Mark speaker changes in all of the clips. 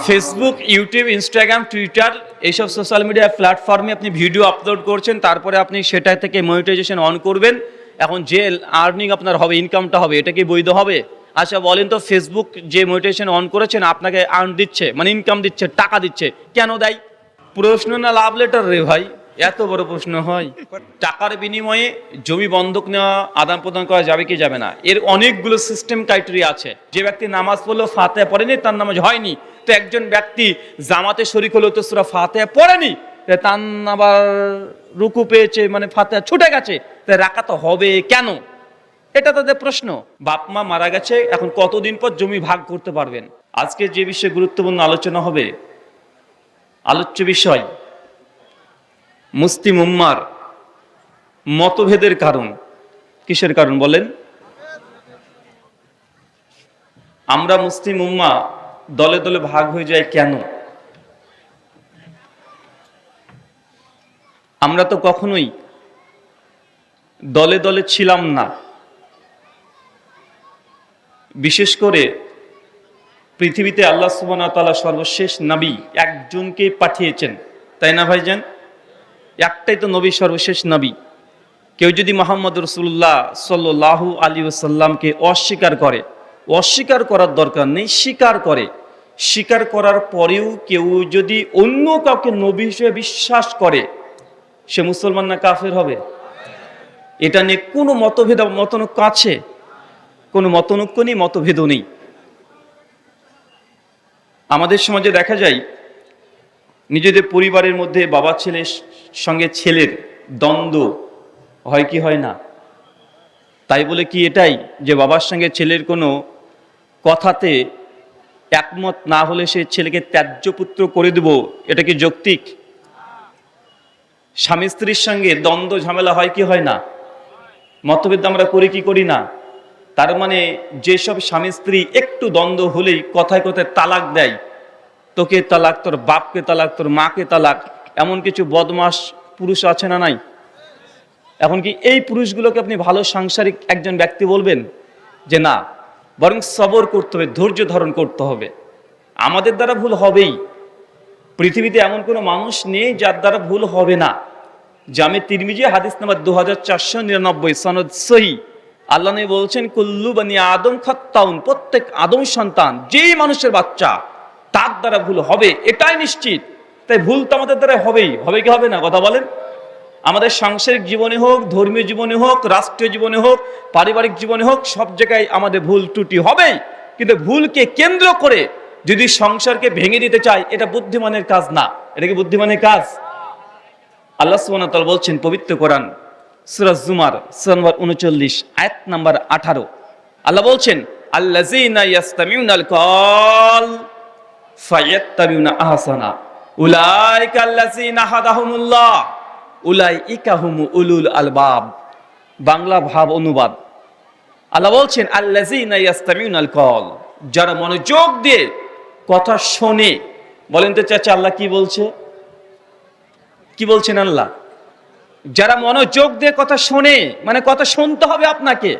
Speaker 1: Facebook, YouTube, Instagram, Twitter এইসব social media প্ল্যাটফর্মে আপনি ভিডিও আপলোড করছেন, তারপরে আপনি সেটা থেকে মনিটাইজেশন অন করবেন। এখন যে আর্নিং আপনার হবে, ইনকামটা হবে, এটা কি বৈধ হবে? আচ্ছা বলেন তো, ফেসবুক যে মনিটাইজেশন অন করেছেন আপনাকে আর্ন দিচ্ছে, মানে ইনকাম দিচ্ছে, টাকা দিচ্ছে, কেন দেয়? প্রশ্ন না লাভ লেটার রে ভাই? এত বড় প্রশ্ন হয়? টাকার বিনিময়ে জমি বন্ধক নেওয়া, আদান প্রদান করা যাবে কি যাবে না, এর অনেকগুলো সিস্টেম ক্রাইটেরিয়া আছে। যে ব্যক্তি নামাজ পড়লো, ফাতিহা পড়েনি, তার নামাজ হয়নি। তো একজন ব্যক্তি জামাতে শরীক হলো, তো সূরা ফাতিহা পড়েনি, তার আবার রুকু পেয়েছে, মানে ফাতিহা ছুটে গেছে, তাই রাকাত হবে কেন? এটা তাদের প্রশ্ন। বাপ মা মারা গেছে, এখন কতদিন পর জমি ভাগ করতে পারবেন? আজকে যে বিষয়ে গুরুত্বপূর্ণ আলোচনা হবে, আলোচ্য বিষয় মুসলিম উম্মার মতভেদের কারণ। কিসের কারণ বলেন? আমরা মুসলিম উম্মা দলে দলে ভাগ হয়ে যায় কেন? আমরা তো কখনোই দলে দলে ছিলাম না। বিশেষ করে পৃথিবীতে আল্লাহ সুবহানাহু ওয়া তাআলা সর্বশেষ নবী একজনকে পাঠিয়েছেন, তাই না ভাইজান? একটাই তো নবী, সর্বশেষ নবী। কেউ যদি মুহাম্মদ রাসূলুল্লাহ সাল্লাল্লাহু আলাইহি ওয়াসাল্লামকে অস্বীকার করে, অস্বীকার করার দরকার নেই, স্বীকার করে, স্বীকার করার পরেও কেউ যদি অন্য কাউকে নবী হিসেবে বিশ্বাস করে, সে মুসলমান না কাফের হবে? এটা নিয়ে কোনো মতনৈক্য আছে? কোনো মতনৈক্য নেই, মতভেদও নেই। আমাদের সমাজে দেখা যায় নিজেদের পরিবারের মধ্যে বাবা ছেলের সঙ্গে ছেলের দ্বন্দ্ব হয় কি হয় না? তাই বলে কি এটাই যে বাবার সঙ্গে ছেলের কোনো কথাতে একমত না হলে সে ছেলেকে ত্যায্য পুত্র করে দেব, এটা কি যৌক্তিক? স্বামী স্ত্রীর সঙ্গে দ্বন্দ্ব ঝামেলা হয় কি হয় না? মতভেদ আমরা করি কি করি না? তার মানে যেসব স্বামী স্ত্রী একটু দ্বন্দ্ব হলেই কথায় কথায় তালাক দেয়, তোকে তালাক, তোর বাপকে তালাক, তোর মাকে তালাক, এমন কিছু বদমাস পুরুষ আছে না নাই? এখন কি এই পুরুষগুলোকে আপনি ভালো সাংসারিক একজন ব্যক্তি বলবেন? যে না, বরং সবর করতে হবে, ধৈর্য ধারণ করতে হবে। আমাদের দ্বারা ভুল হবেই, পৃথিবীতে এমন কোনো মানুষ নেই যার দ্বারা ভুল হবে না। জামে তিরমিজি হাদিস নাম্বার 2499, সনদ সহি। আল্লাহ নবী বলছেন, কুল্লু বানি আদম খাত্তাউন, প্রত্যেক আদম সন্তান, যেই মানুষের বাচ্চা, তার দ্বারা ভুল হবে, এটাই নিশ্চিত। তাই ভুল তো আমাদের দ্বারা হবেই, হবে কি হবে না? কথা বলেন। আমাদের সাংসারিক জীবনে হোক, ধর্মীয় জীবনে হোক, রাষ্ট্রীয় জীবনে হোক, পারিবারিক জীবনে হোক, সব জায়গায় আমাদের ভুল ত্রুটি হবেই। কিন্তু ভুলকে কেন্দ্র করে যদি সংসারকে ভেঙে দিতে চাই, এটা বুদ্ধিমানের কাজ না। এটা কি বুদ্ধিমানের কাজ? আল্লাহ সুবহানাহু ওয়া তাআলা বলছেন পবিত্র কোরআন সূরা জুমার সূরা নম্বর 39 আয়াত নাম্বার 18, আল্লাহ বলছেন, আল্লাযীনা ইয়াসতামিউনাল কওল ফায়াত্তাবিউনা আহসানা উলাইকা আল্লাযীনা হাদাহুমুল্লাহ উলাইকা হুমু উলুল আলবাব। বাংলা ভাব অনুবাদ, আল্লাহ বলছেন, আল্লাযীনা ইয়াসতামিউনাল কওল, যারা মনোযোগ দিয়ে কথা শোনে। বলেন তো চাচা, আল্লাহ কি বলছে? কি বলছেন আল্লাহ? যারা মনোযোগ দিয়ে কথা শোনে, মানে কথা শুনতে হবে আপনাকে।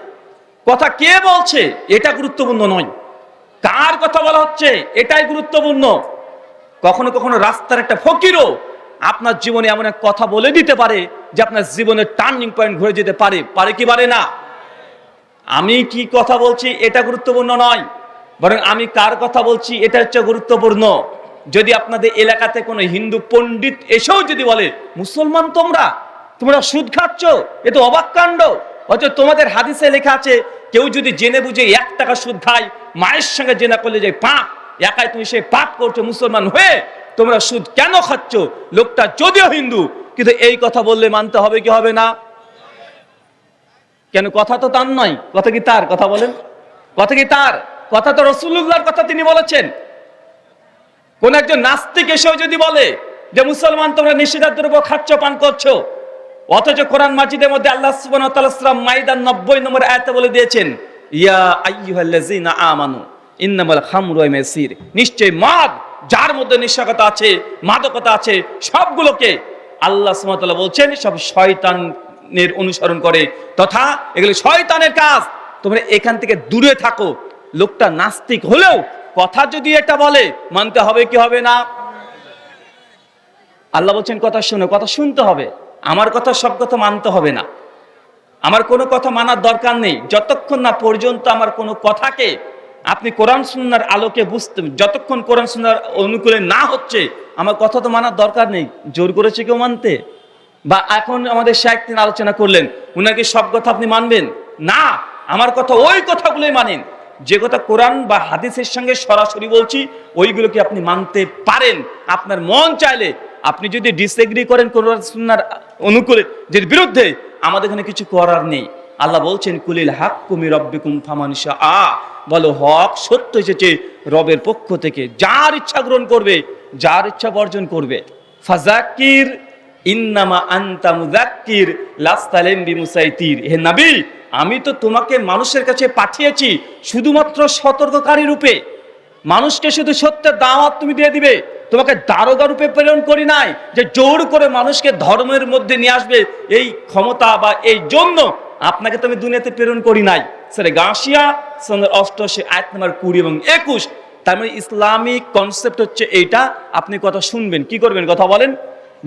Speaker 1: কথা কে বলছে এটা গুরুত্বপূর্ণ নয়, কার কথা বলা হচ্ছে এটাই গুরুত্বপূর্ণ। কখনো কখনো রাস্তার একটা ফকিরও আপনার জীবনে এমন এক কথা বলে দিতে পারে যে আপনার জীবনের টার্নিং পয়েন্ট ঘুরে যেতে পারে, পারে কি পারে না? আমি কি কথা বলছি এটা গুরুত্বপূর্ণ নয়, বরং আমি কার কথা বলছি এটা হচ্ছে গুরুত্বপূর্ণ। যদি আপনাদের এলাকাতে কোনো হিন্দু পণ্ডিত এসেও যদি বলে, মুসলমান তোমরা সুদ খাচ্ছ, এ তো অবাক কাণ্ড, অথচ তোমাদের হাদিসে লেখা আছে কেউ যদি জেনে বুঝে 1 টাকা সুদ খায়, মায়ের সঙ্গে জেনা করলে যে পাপ, একাই তুমি সে পাপ করছো, মুসলমান হয়ে তোমরা সুদ কেন খাচ্ছ? লোকটা যদিও হিন্দু, কিন্তু এই কথা বললে মানতে হবে কি হবে না? কেন? কথা তো তার নয়, কথা কি তার? কথা বলেন, কথা কি তার? কথা তো রাসূলুল্লাহর কথা, তিনি বলেছেন। কোন একজন নাস্তিক এসেও যদি বলে যে মুসলমান তোমরা নিষিদ্ধের উপর খাচ্ছ, পান করছো, অথচ কোরআন মাজিদের মধ্যে আল্লাহ সুবহানাহু ওয়া তাআলা সূরা মাইদা 90 নম্বর আয়াতে বলে দিয়েছেন, ইয়া আইয়ুহাল্লাযীনা আমানু ইন্নামাল খামরু ওয়াল মাইসির, নিশ্চয় মদ, যার মধ্যে নেশাকতা আছে, মাদকতা আছে, সবগুলোকে আল্লাহ সুবহানাহু ওয়া তাআলা বলছেন সব শয়তানের অনুসরণ করে, তথা এগুলো শয়তানের কাজ, তোমরা এখান থেকে দূরে থাকো। লোকটা নাস্তিক হলেও কথা যদি এটা বলে মানতে হবে কি হবে না? আল্লাহ বলছেন কথা শুনো, কথা শুনতে হবে, আমার কথা সব কথা মানতে হবে না। আমার কোনো কথা মানার দরকার নেই যতক্ষণ না পর্যন্ত আমার কোনো কথাকে আপনি কোরআন সুন্নাহর আলোকে বুঝতে, যতক্ষণ কোরআন সুন্নাহর অনুকূলে না হচ্ছে আমার কথা তো মানার দরকার নেই। জোর করেছে কেউ মানতে? বা এখন আমাদের শায়েখ তিনি আলোচনা করলেন, উনাকে সব কথা আপনি মানবেন না? আমার কথা ওই কথাগুলোই মানেন, যে কথা কোরআন বা হাদিসের সঙ্গে সরাসরি বলছি ওইগুলোকে আপনি মানতে পারেন। আপনার মন চাইলে আপনি যদি ডিসএগ্রি করেন কোরআন সুন্নাহর অনুকূলে, যে বিরুদ্ধে, আমাদের এখানে কিছু করার নেই। আল্লাহ বলছেন কুলিল হাক্কু মির রাব্বিকুম ফামান শাআ, বলো হক সত্য এসেছে রবের পক্ষ থেকে, যার ইচ্ছা গ্রহণ করবে, যার ইচ্ছা বর্জন করবে। ফাযাক্কির ইন্নামা আনতা মুযাক্কির লাস্তা আলাইহিম বিমুসাইতির, হে নবী আমি তো তোমাকে মানুষের কাছে পাঠিয়েছি শুধুমাত্র সতর্ককারী রূপে। মানুষকে শুধু সত্যের দাওয়াত তুমি দিয়ে দিবে, তোমাকে দারোগা রূপে প্রেরণ করি নাই যে জোর করে মানুষকে ধর্মের মধ্যে নিয়ে আসবে এই ক্ষমতা বা এই জন্য আপনাকে তো আমি দুনিয়াতে প্রেরণ করি নাই। সেটা গাশিয়া 88 আয়াত নম্বর 20 এবং 21। তার মানে ইসলামিক কনসেপ্ট হচ্ছে এইটা, আপনি কথা শুনবেন, কি করবেন কথা বলেন।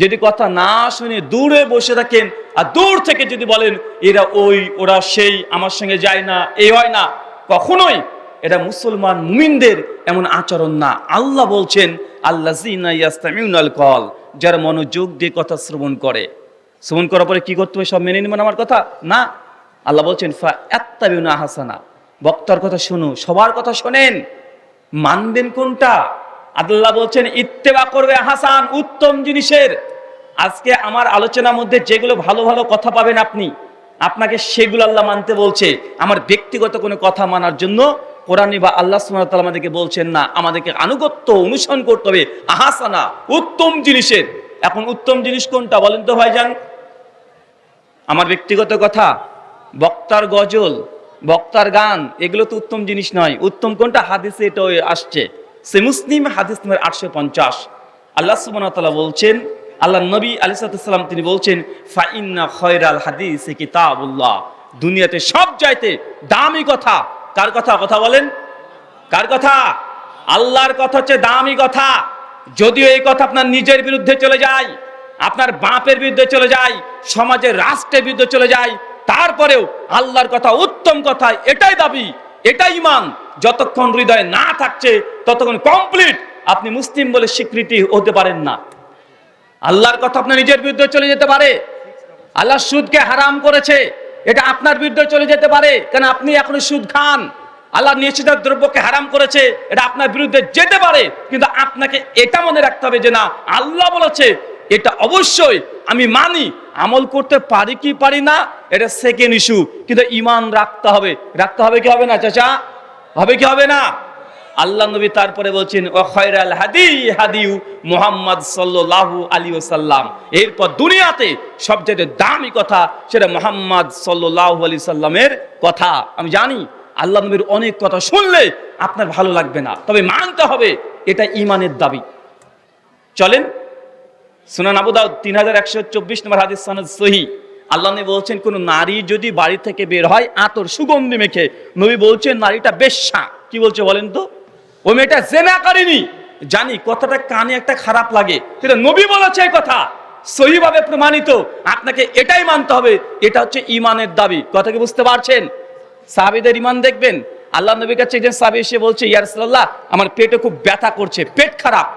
Speaker 1: যদি কথা না শুনে দূরে বসে থাকেন আর দূর থেকে যদি বলেন এরা ওই ওরা সেই, আমার সঙ্গে যায় না, এই হয় না, কখনোই এটা মুসলমান মুমিনদের এমন আচরণ না। আল্লাহ বলছেন আল্লাযীনা ইয়াসতামিউনাল কওল, যারা মনোযোগ দিয়ে কথা শ্রবণ করে, শ্রবণ করার পরে কি করতে হবে, সব মেনে নেবেন আমার কথা না। আল্লাহ বলছেন ফায়াত্তাবিউনা হাসানা, বক্তার কথা শুনো, সবার কথা শোনেন, মানবেন কোনটা? আল্লাহ বলছেন ইত্তেবা করবে হাসান, উত্তম জিনিসের। আজকে আমার আলোচনার মধ্যে যেগুলো ভালো ভালো কথা পাবেন আপনি, আপনাকে সেগুলো আল্লাহ মানতে বলছে। আমার ব্যক্তিগত কোনো কথা মানার জন্য কোরআন বা আল্লাহ সুবহানাহু ওয়া তাআলা আমাদেরকে বলছেন না, আমাদেরকে আনুগত্য অনুসরণ করতে হবে আহাসানা, উত্তম জিনিসের। এখন উত্তম জিনিস কোনটা বলেন তো ভাইজান? আমার ব্যক্তিগত কথা, বক্তার গজল, বক্তার গান, এগুলো তো উত্তম জিনিস নয়। উত্তম কোনটা? হাদিসে এটা আসছে, সে মুসলিম হাদিস নম্বর 850। আল্লাহ সুবহানাহু ওয়া তাআলা বলছেন, আল্লাহ নবী আলাইহিস সালাম তিনি বলছেন ফা ইন্না খায়রাল হাদিসি কিতাবুল্লাহ, দুনিয়াতে সব চাইতে দামি কথা কার কথা? কথা বলেন, কার কথা? আল্লাহর কথা হচ্ছে দামি কথা। যদিও এই কথা আপনার নিজের বিরুদ্ধে চলে যায়, আপনার বাপের বিরুদ্ধে চলে যায়, সমাজের রাষ্ট্রের বিরুদ্ধে চলে যায়, তারপরেও আল্লাহর কথা উত্তম কথা, এটাই দাবি, এটাই ঈমান। যতক্ষণ হৃদয়ে না থাকছে ততক্ষণ কমপ্লিট আপনি মুসলিম বলে স্বীকৃতি হতে পারেন না। আল্লাহর কথা আপনার নিজের বিরুদ্ধে চলে যেতে পারে। আল্লাহ সুদকে হারাম করেছে, এটা আপনার বিরুদ্ধে চলে যেতে পারে, কারণ আপনি এখনো সুদ খান। আল্লাহ নিষিদ্ধ দ্রব্যকে হারাম করেছে, এটা আপনার বিরুদ্ধে যেতে পারে, কিন্তু আপনাকে এটা মনে রাখতে হবে যে না, আল্লাহ বলেছে এটা অবশ্যই আমি মানি। আমল করতে পারি কি পারি না এটা সেকেন্ড ইস্যু, কিন্তু ঈমান রাখতে হবে। রাখতে হবে কি হবে না চাচা? হবে কি হবে না? আল্লাহ নবী তারপরে বলছেন ওয়া খায়রাল হাদি হাদিউ মুহাম্মদ সাল্লাল্লাহু আলাইহি ওয়াসাল্লাম, এরপর দুনিয়াতে সবচেয়ে দামি কথা সেটা মুহাম্মদ সাল্লাল্লাহু আলাইহি সাল্লামের কথা। আমি জানি আল্লাহ নবীর অনেক কথা শুনলে আপনার ভালো লাগবে না, তবে মানতে হবে, এটা ঈমানের দাবি। চলেন সুনান আবু দাউদ 3124 নম্বর হাদিস, সনদ সহিহ। আল্লাহ নবী বলছেন কোন নারী যদি বাড়ি থেকে বের হয় আতর সুগন্ধি মেখে, নবী বলছেন নারীটা বেশ্যা। কি বলছে বলেন তো? ও মেয়েটা জেনা করেনি। জানি কথাটা কানে একটা খারাপ লাগে, কিন্তু নবী বলেছে এই কথা সহিভাবে প্রমাণিত, আপনাকে এটাই মানতে হবে। এটা হচ্ছে ঈমানের দাবি। কথা কি বুঝতে পারছেন? সাহাবীদের ঈমান দেখবেন। আল্লাহ নবীর কাছে একজন সাহাবী এসে বলছে ইয়া রাসূলুল্লাহ আমার পেটে খুব ব্যথা করছে, পেট খারাপ।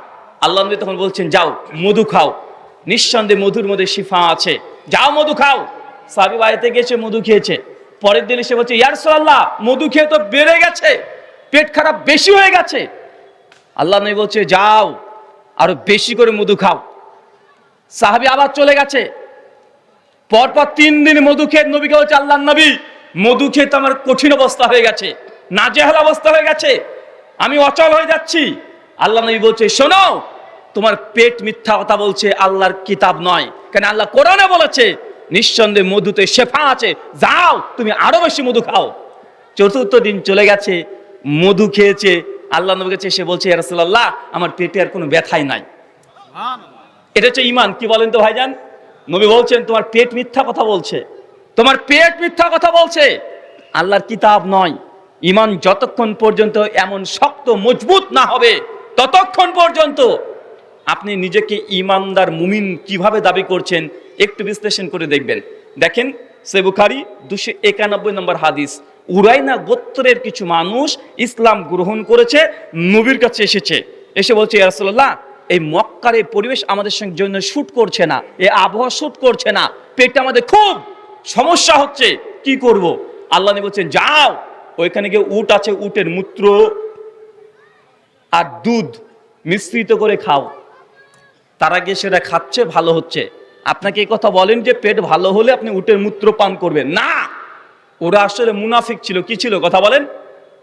Speaker 1: আল্লাহ নবী তখন বলছেন যাও মধু খাও, নিঃসন্দেহে মধুর মধ্যে শিফা আছে, যাও মধু খাও। সাহাবী বাড়িতে গেছে, মধু খেয়েছে। পরের দিন এসে বলছে ইয়া রাসূলুল্লাহ মধু খেয়ে তো বেড়ে গেছে, পেট খারাপ বেশি হয়ে গেছে। আল্লাহ নবী বলছে যাও আরো বেশি করে মধু খাও। সাহাবী আবার চলে গেছে, পরপর 3 দিন মধু খেয়ে নবীকে বলছে আল্লাহ নবী মধু খেয়ে তো আমার কঠিন অবস্থা হয়ে গেছে, নাজেহাল অবস্থা হয়ে গেছে, আমি অচল হয়ে যাচ্ছি। আল্লাহ নবী বলছে শোনো, তোমার পেট মিথ্যা কথা বলছে, আল্লাহর কিতাব নয়। কারণ আল্লাহ কোরআনে বলেছে নিঃসন্দেহে মধুতে শেফা আছে, যাও তুমি আরো বেশি মধু খাও। 4র্থ দিন চলে গেছে, মধু খেয়েছে। আল্লাহ নবীর কাছে এসে বলছে ইয়া রাসূলুল্লাহ আমার পেটে আর কোনো ব্যথাই নাই। এটা হচ্ছে ঈমান। কি বলেন তো ভাইজান? নবী বলছেন তোমার পেট মিথ্যা কথা বলছে, তোমার পেট মিথ্যা কথা বলছে, আল্লাহর কিতাব নয়। ইমান যতক্ষণ পর্যন্ত এমন শক্ত মজবুত না হবে ততক্ষণ পর্যন্ত আপনি নিজেকে ইমানদার মুমিন কিভাবে দাবি করছেন একটু বিশ্লেষণ করে দেখবেন। দেখেন সহিহ বুখারী 291 নম্বর হাদিস, উরাইনা গোত্রের কিছু মানুষ ইসলাম গ্রহণ করেছে, নবীর কাছে এসেছে, এসে বলছে ইয়া রাসূলুল্লাহ, এই মক্কার এই পরিবেশ আমাদের সঙ্গে জন্য শুট করছে না, এই আবহাওয়া শুট করছে না, পেটে আমাদের খুব সমস্যা হচ্ছে, কি করব? আল্লাহ নবী বলছেন যাও, ওইখানে গিয়ে উট আছে, উটের মূত্র আর দুধ মিশ্রিত করে খাও। তারা গিয়ে সেটা খাচ্ছে, ভালো হচ্ছে। আপনাকে এই কথা বলেন যে পেট ভালো হলে আপনি উটের মূত্র পান করবেন না। ওরা আসলে মুনাফিক ছিল। কি ছিল কথা বলেন?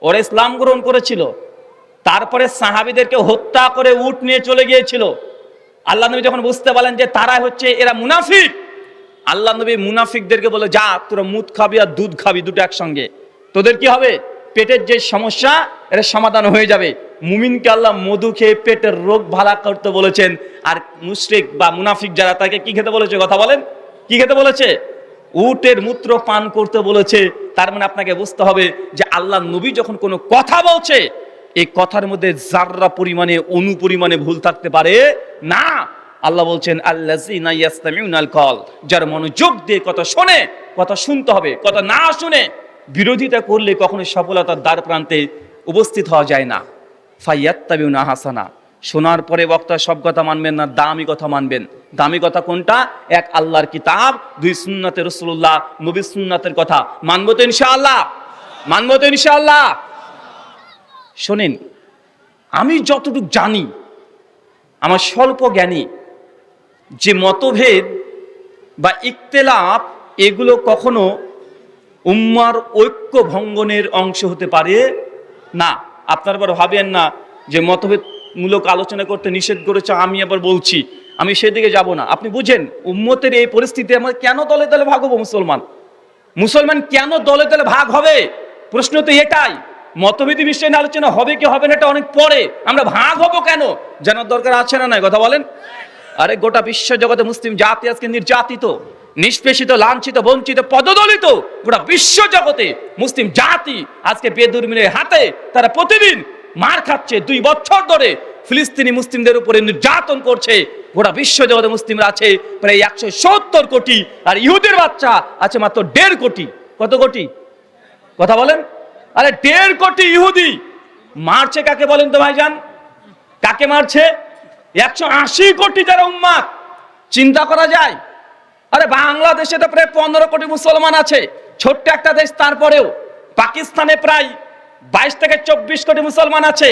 Speaker 1: ওরা ইসলাম গ্রহণ করেছিল, তারপরে সাহাবীদেরকে হত্যা করে উট নিয়ে চলে গিয়েছিল। আল্লাহ নবী যখন বুঝতে পারলেন যে তারা হচ্ছে এরা মুনাফিক, আল্লাহ নবী মুনাফিকদেরকে বলে যা তোরা মুদ খাবি আর দুধ খাবি দুটো একসঙ্গে, তোদের কি হবে? পেটের যে সমস্যা এটা সমাধান হয়ে যাবে। মুমিনকে আল্লাহ মধু খেয়ে পেটের রোগ ভালো করতে বলেছেন, আর মুশরিক বা মুনাফিক যারা তাকে কি খেতে বলেছে কথা বলেন? কি খেতে বলেছে? উটের মূত্র পান করতে বলেছে। তার মানে আপনাকে বুঝতে হবে যে আল্লাহ নবী যখন কোনো কথা বলছে এই কথার মধ্যে যাররা পরিমাণে অনু পরিমাণে ভুল থাকতে পারে না। আল্লাহ বলছেন আল্লাযীনা ইয়াসতামিউনাল কওল, যারা মনোযোগ দিয়ে কথা শোনে, কথা শুনতে হবে, কথা না শুনে বিরোধিতা করলে কখনো সফলতার দ্বার প্রান্তে উপস্থিত হওয়া যায় না। ফায়াত্তাবিউনা হাসানা, শোনার পরে বক্তা সব কথা মানবেন না, দামি কথা মানবেন। দামি কথা কোনটা? এক আল্লাহর কিতাব, দুই সুন্নাতে রাসূলুল্লাহ নবী সুন্নাতের কথা মানবো তো ইনশাআল্লাহ, মানবো তো ইনশাআল্লাহ। শোনেন, আমি যতটুকু জানি, আমার স্বল্প জ্ঞানী, যে মতভেদ বা ইখতিলাফ এগুলো কখনো উম্মার ঐক্য ভঙ্গনের অংশ হতে পারে না। আপনারা আবার ভাবেন না যে মতভেদমূলক আলোচনা করতে নিষেধ করেছে আমি আবার বলছি, আমি সেদিকে যাব না। আপনি বুঝেন উম্মতের এই পরিস্থিতি আমরা কেন দলে দলে ভাগ হবো? মুসলমান কেন দলে দলে ভাগ হবে? প্রশ্ন তো এটাই। মতভেদী বিষয় নিয়ে আলোচনা হবে কি হবে না এটা অনেক পরে, আমরা ভাগ হবো কেন জানার দরকার আছে না নাই কথা বলেন? আরে গোটা বিশ্ব জগতে মুসলিম জাতি আজকে নির্যাতিত, নিষ্পেষিত, লাঞ্ছিত, বঞ্চিত, পদদলিত। গোটা বিশ্ব জগতে মুসলিম জাতি আজকে বেদুর্মিনের হাতে তারা প্রতিদিন মার খাচ্ছে। 2 বছর ধরে ফিলিস্তিনি মুসলিমদের উপরে নির্যাতন করছে। গোটা বিশ্ব জগতে মুসলিমরা আছে প্রায় 170 কোটি, আর ইহুদের বাচ্চা আছে মাত্র 1.5 কোটি। কত কোটি কথা বলেন? আরে 1.5 কোটি ইহুদি মারছে কাকে বলেন তো ভাইজান? কাকে মারছে? 180 কোটি যারা উম্মাত, চিন্তা করা যায়? আরে বাংলাদেশে তো প্রায় 15 কোটি মুসলমান আছে, ছোট্ট একটা দেশ। তারপরেও পাকিস্তানে প্রায় 22 থেকে 24 কোটি মুসলমান আছে।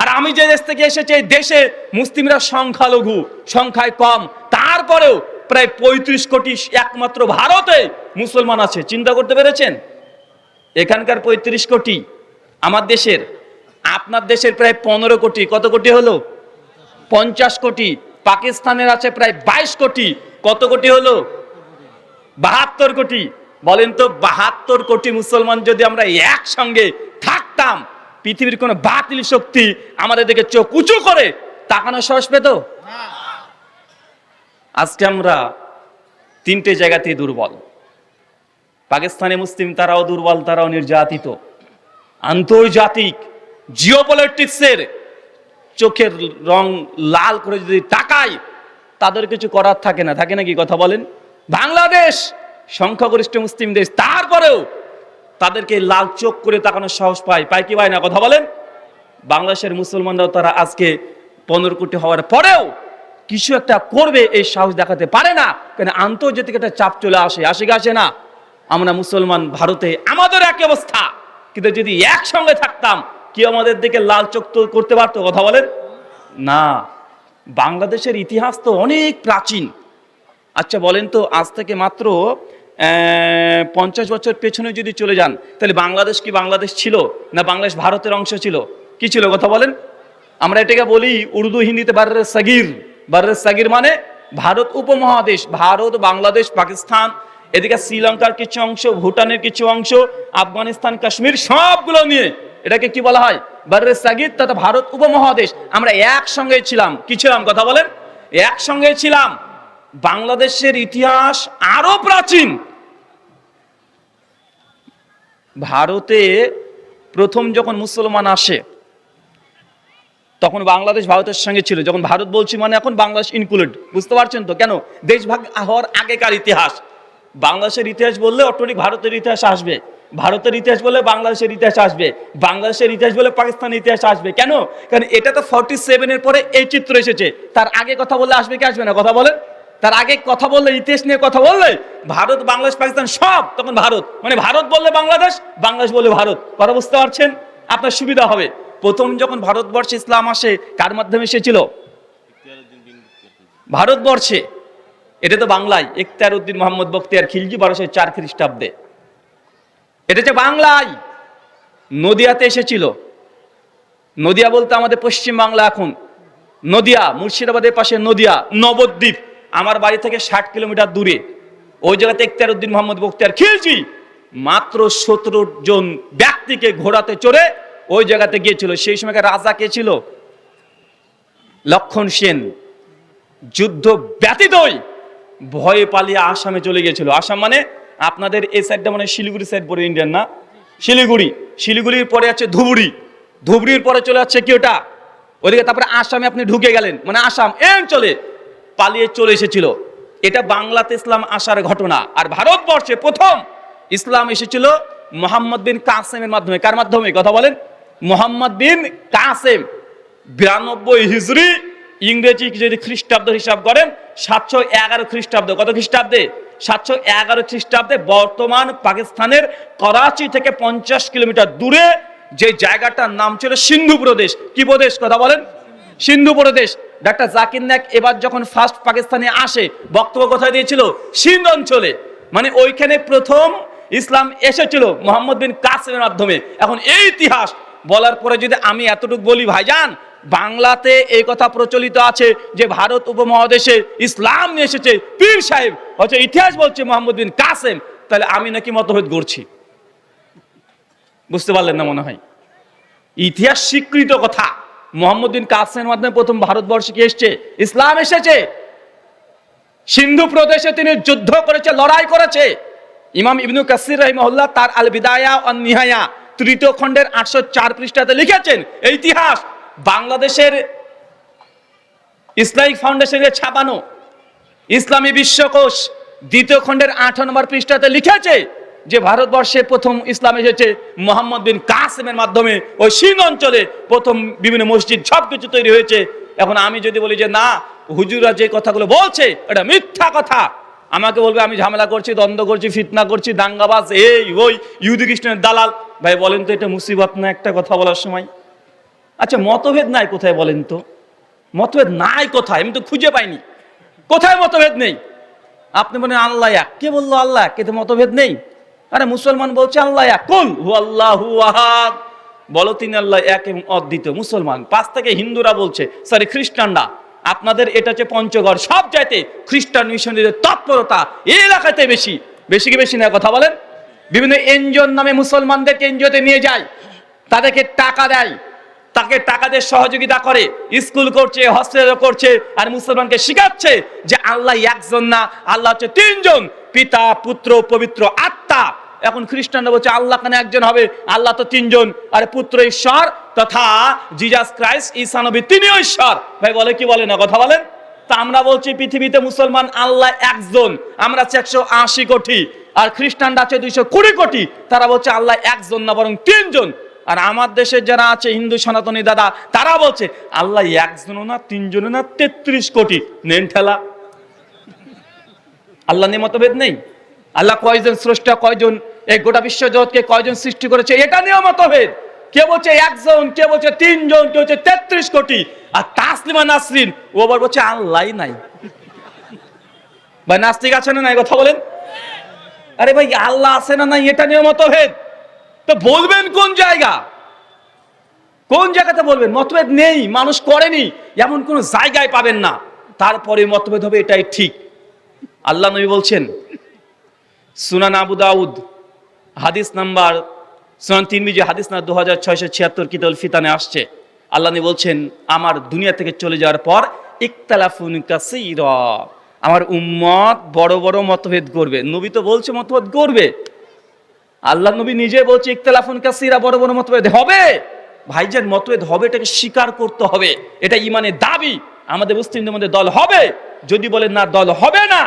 Speaker 1: আর আমি যে দেশ থেকে এসেছি এই দেশে মুসলিমরা সংখ্যালঘু, সংখ্যায় কম, তারপরেও প্রায় 35 কোটি একমাত্র ভারতে মুসলমান আছে। চিন্তা করতে পেরেছেন? এখানকার 35 কোটি আমার দেশের, আপনার দেশের প্রায় 15 কোটি। কত কোটি হলো? 50 কোটি। পাকিস্তানের আছে প্রায় 22 কোটি। কত কোটি হলো? 72 কোটি। বলেন তো 72 কোটি মুসলমান যদি আমরা একসঙ্গে থাকতাম, পৃথিবীর কোন বাতিল শক্তি আমাদের দিকে চোখ উঁচু করে তাকানোর সাহস পেত? আজকে আমরা 3টে জায়গাতেই দুর্বল। পাকিস্তানি মুসলিম তারাও দুর্বল, তারাও নির্যাতিত। আন্তর্জাতিক জিওপলিটিক্সের চোখের রং লাল করে যদি তাকায় তাদের কিছু করার থাকে না, থাকে নাকি কথা বলেন? বাংলাদেশ সংখ্যাগরিষ্ঠ মুসলিম দেশ, তারপরেও তাদেরকে লাল চোখ করে তাকানোর সাহস পায় কি পায় না কথা বলেন? বাংলাদেশের মুসলমানরাও তারা আজকে 15 কোটি হওয়ার পরেও কিছু একটা করবে এই সাহস দেখাতে পারে না। কেন? আন্তর্জাতিক একটা চাপ চলে আসে না? আমরা মুসলমান ভারতে আমাদের একই অবস্থা, কিন্তু যদি একসঙ্গে থাকতাম কি আমাদের দিকে লাল চোখ তো করতে পারতো কথা বলেন? না। বাংলাদেশের ইতিহাস তো অনেক প্রাচীন। আচ্ছা বলেন তো, আজ থেকে মাত্র 50 বছর পেছনে যদি চলে যান, তাহলে বাংলাদেশ কি বাংলাদেশ ছিল না বাংলাদেশ ভারতের অংশ ছিল? কি ছিল কথা বলেন? আমরা এটাকে বলি উর্দু হিন্দিতে বাররে সাগির। বাররে সাগির মানে ভারত উপমহাদেশ। ভারত, বাংলাদেশ, পাকিস্তান, এদিকে শ্রীলঙ্কার কিছু অংশ, ভুটানের কিছু অংশ, আফগানিস্তান, কাশ্মীর, সবগুলো নিয়ে এটাকে কি বলা হয়? বাররে সাগির, তথা ভারত উপমহাদেশ। আমরা একসঙ্গে ছিলাম। কি ছিলাম কথা বলেন? একসঙ্গে ছিলাম। বাংলাদেশের ইতিহাস আরো প্রাচীন। ভারতে প্রথম যখন মুসলমান আসে তখন বাংলাদেশ ভারতের সঙ্গে ছিল। যখন ভারত বলছি মানে এখন বাংলাদেশ ইনক্লুড, বুঝতে পারছেন তো? কেন? দেশ ভাগ হওয়ার আগেকার ইতিহাস। বাংলাদেশের ইতিহাস বললে অটোমেটিক ভারতের ইতিহাস আসবে, ভারতের ইতিহাস বলে বাংলাদেশের ইতিহাস আসবে, বাংলাদেশের ইতিহাস বলে পাকিস্তানের ইতিহাস আসবে। কেন? কারণ এটা তো 47-এর পরে এই চিত্র এসেছে। তার আগে কথা বললে আসবে কি আসবে না? কথা বলেন। তার আগে কথা বললে, ইতিহাস নিয়ে কথা বললে, ভারত, বাংলাদেশ, পাকিস্তান সব তখন ভারত, মানে ভারত বললে বাংলাদেশ, বাংলাদেশ বললে ভারত। কথা বুঝতে পারছেন? আপনার সুবিধা হবে। প্রথম যখন ভারতবর্ষে ইসলাম আসে কার মাধ্যমে এসেছিল? ভারতবর্ষে, এটা তো বাংলায়, ইখতিয়ার উদ্দিন মোহাম্মদ বখতিয়ার খিলজি 1204 খ্রিস্টাব্দে। এটা হচ্ছে বাংলায়, নদিয়াতে এসেছিল। নদিয়া বলতে আমাদের পশ্চিম বাংলা এখন নদিয়া, মুর্শিদাবাদের পাশে নদিয়া, নবদ্বীপ আমার বাড়ি থেকে 60 কিলোমিটার দূরে। ওই জায়গাতে ইখতিয়ার উদ্দিন মোহাম্মদ বখতিয়ার খিলজি মাত্র 17 জন ব্যক্তিকে ঘোড়াতে চড়ে ওই জায়গাতে গিয়েছিল। সেই সময়কার রাজা কে ছিল? লক্ষণ সেন। যুদ্ধ ব্যতীতই ভয়ে পালিয়ে আসামে চলে গিয়েছিল। আসাম মানে আপনাদের এই সাইডটা মানে শিলিগুড়ি সাইড পড়ে, ইন্ডিয়ান না? শিলিগুড়ি, শিলিগুড়ির পরে আছে ধুবড়ি, ধুবড়ির পরে চলে যাচ্ছে কি ওটা ওইদিকে, তারপরে আসামে আপনি ঢুকে গেলেন, মানে আসাম এই অঞ্চলে পালিয়ে চলে এসেছিল। এটা বাংলাতে ইসলাম আসার ঘটনা। আর ভারতবর্ষে প্রথম ইসলাম এসেছিল মোহাম্মদ বিন কাসেমের মাধ্যমে। কার মাধ্যমে? কথা বলেন। মোহাম্মদ বিন কাসেম 92 হিজরি, ইংরেজি যদি খ্রিস্টাব্দ হিসাব করেন 711 খ্রিস্টাব্দ। কত খ্রিস্টাব্দে? 711 খ্রিস্টাব্দে বর্তমান পাকিস্তানের করাচি থেকে 50 কিলোমিটার দূরে যে জায়গাটার নাম ছিল সিন্ধু প্রদেশ। কি প্রদেশ? কথা বলেন। সিন্ধু প্রদেশ। ডাক্তার জাকির নায়েক এবার যখন ফার্স্ট পাকিস্তানে আসে বক্তব্য কোথায় দিয়েছিল? সিন্ধ অঞ্চলে। মানে ওইখানে প্রথম ইসলাম এসেছিল মোহাম্মদ বিন কাসেমের মাধ্যমে। এখন এই ইতিহাস বলার পরে যদি আমি এতটুকু বলি, ভাইজান বাংলাতে এই কথা প্রচলিত আছে যে ভারত উপমহাদেশে ইসলাম নিয়ে এসেছে পীর সাহেব, হচ্ছে ইতিহাস বলছে মোহাম্মদ বিন কাসেম, তাহলে আমি নাকি মতভেদ করছি। বুঝতে পারলেন না মনে হয়? ইতিহাস স্বীকৃত কথা। মোহাম্মদ বিন কাসেমের মাধ্যমে প্রথম ভারতবর্ষে কি এসেছে? ইসলাম এসেছে। সিন্ধু প্রদেশে তিনি যুদ্ধ করেছে, লড়াই করেছে। ইমাম ইবনু কাসির রাহিমাহুল্লাহ তার আল বিদায়া ওয়ান নিহায়া 3য় খণ্ডের 804 পৃষ্ঠাতে লিখেছেন এই ইতিহাস। বাংলাদেশের ইসলামিক ফাউন্ডেশনের ছাপানো ইসলামী বিশ্বকোষ 2য় খণ্ডের 8 নম্বর পৃষ্ঠাতে লিখেছে যে ভারতবর্ষে প্রথম ইসলাম এসেছে মোহাম্মদ বিন কাসেমের মাধ্যমে। ওই সিন্ধ অঞ্চলে প্রথম বিভিন্ন মসজিদ সবকিছু তৈরি হয়েছে। এখন আমি যদি বলি যে না, হুজুররা যে কথাগুলো বলছে এটা মিথ্যা কথা, আমাকে বলবে আমি ঝামেলা করছি, দ্বন্দ্ব করছি, ফিতনা করছি, দাঙ্গাবাজ, এই ওই ইহুদি খ্রিস্টানের দালাল। ভাই বলেন তো এটা মুসিবত না একটা কথা বলার সময়? আচ্ছা মতভেদ নাই কোথায় বলেন তো? মতভেদ নাই কোথায়? আমি তো খুঁজে পাইনি কোথায় মতভেদ নেই। আপনি বলেন আল্লাহ এক, কে বললো আল্লাহ এক? এতে মতভেদ নেই। আরে মুসলমান বলছে আল্লাহ এক, কুল হুয়াল্লাহু আহাদ, বলো তিনি আল্লাহ এক এবং অদ্বিতীয়। মুসলমান 5 থেকে হিন্দুরা বলছে, সরি খ্রিস্টানরা। আপনাদের এটা হচ্ছে পঞ্চগড়, সব চাইতে খ্রিস্টান মিশনারিদের তৎপরতা এই এলাকাতে বেশি। বেশি কি বেশি না? কথা বলেন। বিভিন্ন এনজিওর নামে মুসলমানদেরকে এনজিওতে নিয়ে যায়, তাদেরকে টাকা দেয়, তাকে টাকা দিয়ে সহযোগিতা করে, স্কুল করছে, হস্পিটাল করছে, আর মুসলমানকে শিখাচ্ছে যে আল্লাহ একজন না, আল্লাহ হচ্ছে 3 জন, পিতা, পুত্র, পবিত্র আত্মা। এখন খ্রিস্টানরা বলছে আল্লাহ কেন একজন হবে? আল্লাহ তো 3 জন, আর পুত্র ঈশ্বর তথা জিজাস ক্রাইস্ট ঈসা নবী তিনিও ঈশ্বর। ভাই বলে কি বলে না? কথা বলেন। তা আমরা বলছি পৃথিবীতে মুসলমান আল্লাহ একজন, আমরা 180 কোটি, আর খ্রিস্টানরা আছে 220 কোটি। তারা বলছে আল্লাহ একজন না বরং 3 জন। আর আমার দেশের যারা আছে হিন্দু সনাতনী দাদা, তারা বলছে আল্লাহ একজনও না, 3 জনও না, 33 কোটি। নেন ঠেলা। আল্লাহ নিয়ে মতভেদ নেই। আল্লাহ কয়জন স্রষ্টা, কয়জন এই গোটা বিশ্ব জগৎকে কয়জন সৃষ্টি করেছে, এটা নিয়েও মতভেদ। কে বলছে একজন, কে বলছে 3 জন, কে বলছে 33 কোটি। আর তাসলিমা নাসরিন ও আবার বলছে আল্লাহই নাই। ভাই নাস্তিক আছে না নাই? কথা বলেন। আরে ভাই আল্লাহ আছে না নাই এটা নিয়ে মতভেদ। তো বলবেন কোন জায়গা, কোন জায়গাতে বলবেন? মতভেদ নেই, মানুষ করেনি, এমন কোন জায়গায় পাবেন না। তারপরে মতভেদ হবে এটাই ঠিক। আল্লাহ নবী বলছেন, সুনান আবু দাউদ হাদিস নাম্বার, সুনান তিরমিজি হাদিস না 2676 কিতাবুল ফিতানে আসছে। আল্লাহ নবী বলছেন আমার দুনিয়া থেকে চলে যাওয়ার পর ইখতালাফুন কাসীরা, আমার উম্মত বড় বড় মতভেদ করবে। নবী তো বলছে মতভেদ করবে। আল্লাহ নবী নিজে বলছে ইখতিলাফুন কাসীরা, বড় বড় মতভেদ হবে। ভাইজান, মতভেদ হবে, এটাকে স্বীকার করতে হবে, এটা ইমানের দাবি। আমাদের মুসলিমদের মধ্যে দল হবে। যদি বলেন না দল হবে না,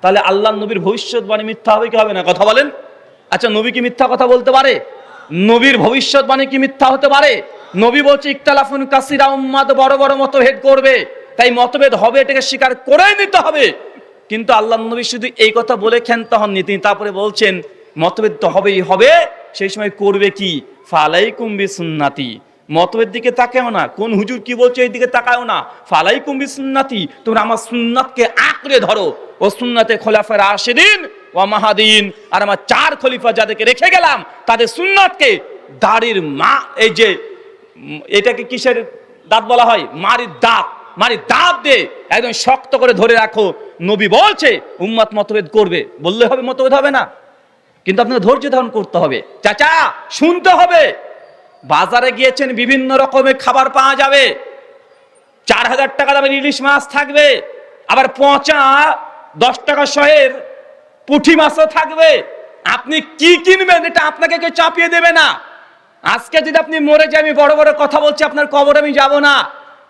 Speaker 1: তাহলে আল্লাহ নবীর ভবিষ্যৎবাণী মিথ্যা হবে কি হবে না? কথা বলেন। আচ্ছা, নবী কি মিথ্যা কথা বলতে পারে? নবীর ভবিষ্যৎবাণী কি মিথ্যা হতে পারে? নবী বলছে ইখতিলাফুন কাসীরা, উম্মাত বড় বড় মতভেদ করবে, তাই মতভেদ হবে, এটাকে স্বীকার করেই নিতে হবে। কিন্তু আল্লাহ নবী শুধু এই কথা বলে ক্ষান্ত হননি, তিনি তারপরে বলছেন মতভেদ তো হবেই হবে, সেই সময় করবে কি? ফালাইকুম বিসুন্নতি, মতভেদ দিকে তাকাও না, কোন হুজুর কি বলছে এই দিকে তাকাও না। ফালাইকুম বিসুন্নতি, তোমরা আমার সুন্নাতকে আঁকড়ে ধরো। ও সুন্নাতে খোলাফায়ে রাশিদিন ওয়া মাহাদিন, আর আমার 4 খলিফা যাদেরকে রেখে গেলাম তাদের সুন্নাতকে দাড়ির এই যে এটাকে কিসের দাঁত বলা হয়? মারি দাঁত দিয়ে একদম শক্ত করে ধরে রাখো। নবী বলছে উম্মত মতভেদ করবে, বললে হবে মতভেদ হবে না? কিন্তু আপনাকে ধৈর্য ধারণ করতে হবে, চাচা শুনতে হবে। বাজারে গিয়েছেন, বিভিন্ন রকমের খাবার পাওয়া যাবে, 4000 টাকা দামের ইলিশ মাছ থাকবে, আবার পচা 10 টাকা শহের পুঁটি মাছও থাকবে। আপনি কি কিনবেন এটা আপনাকে কেউ চাপিয়ে দেবে না। আজকে যদি আপনি মরে যান, আমি বড় বড় কথা বলছি, আপনার কবরে আমি যাব না।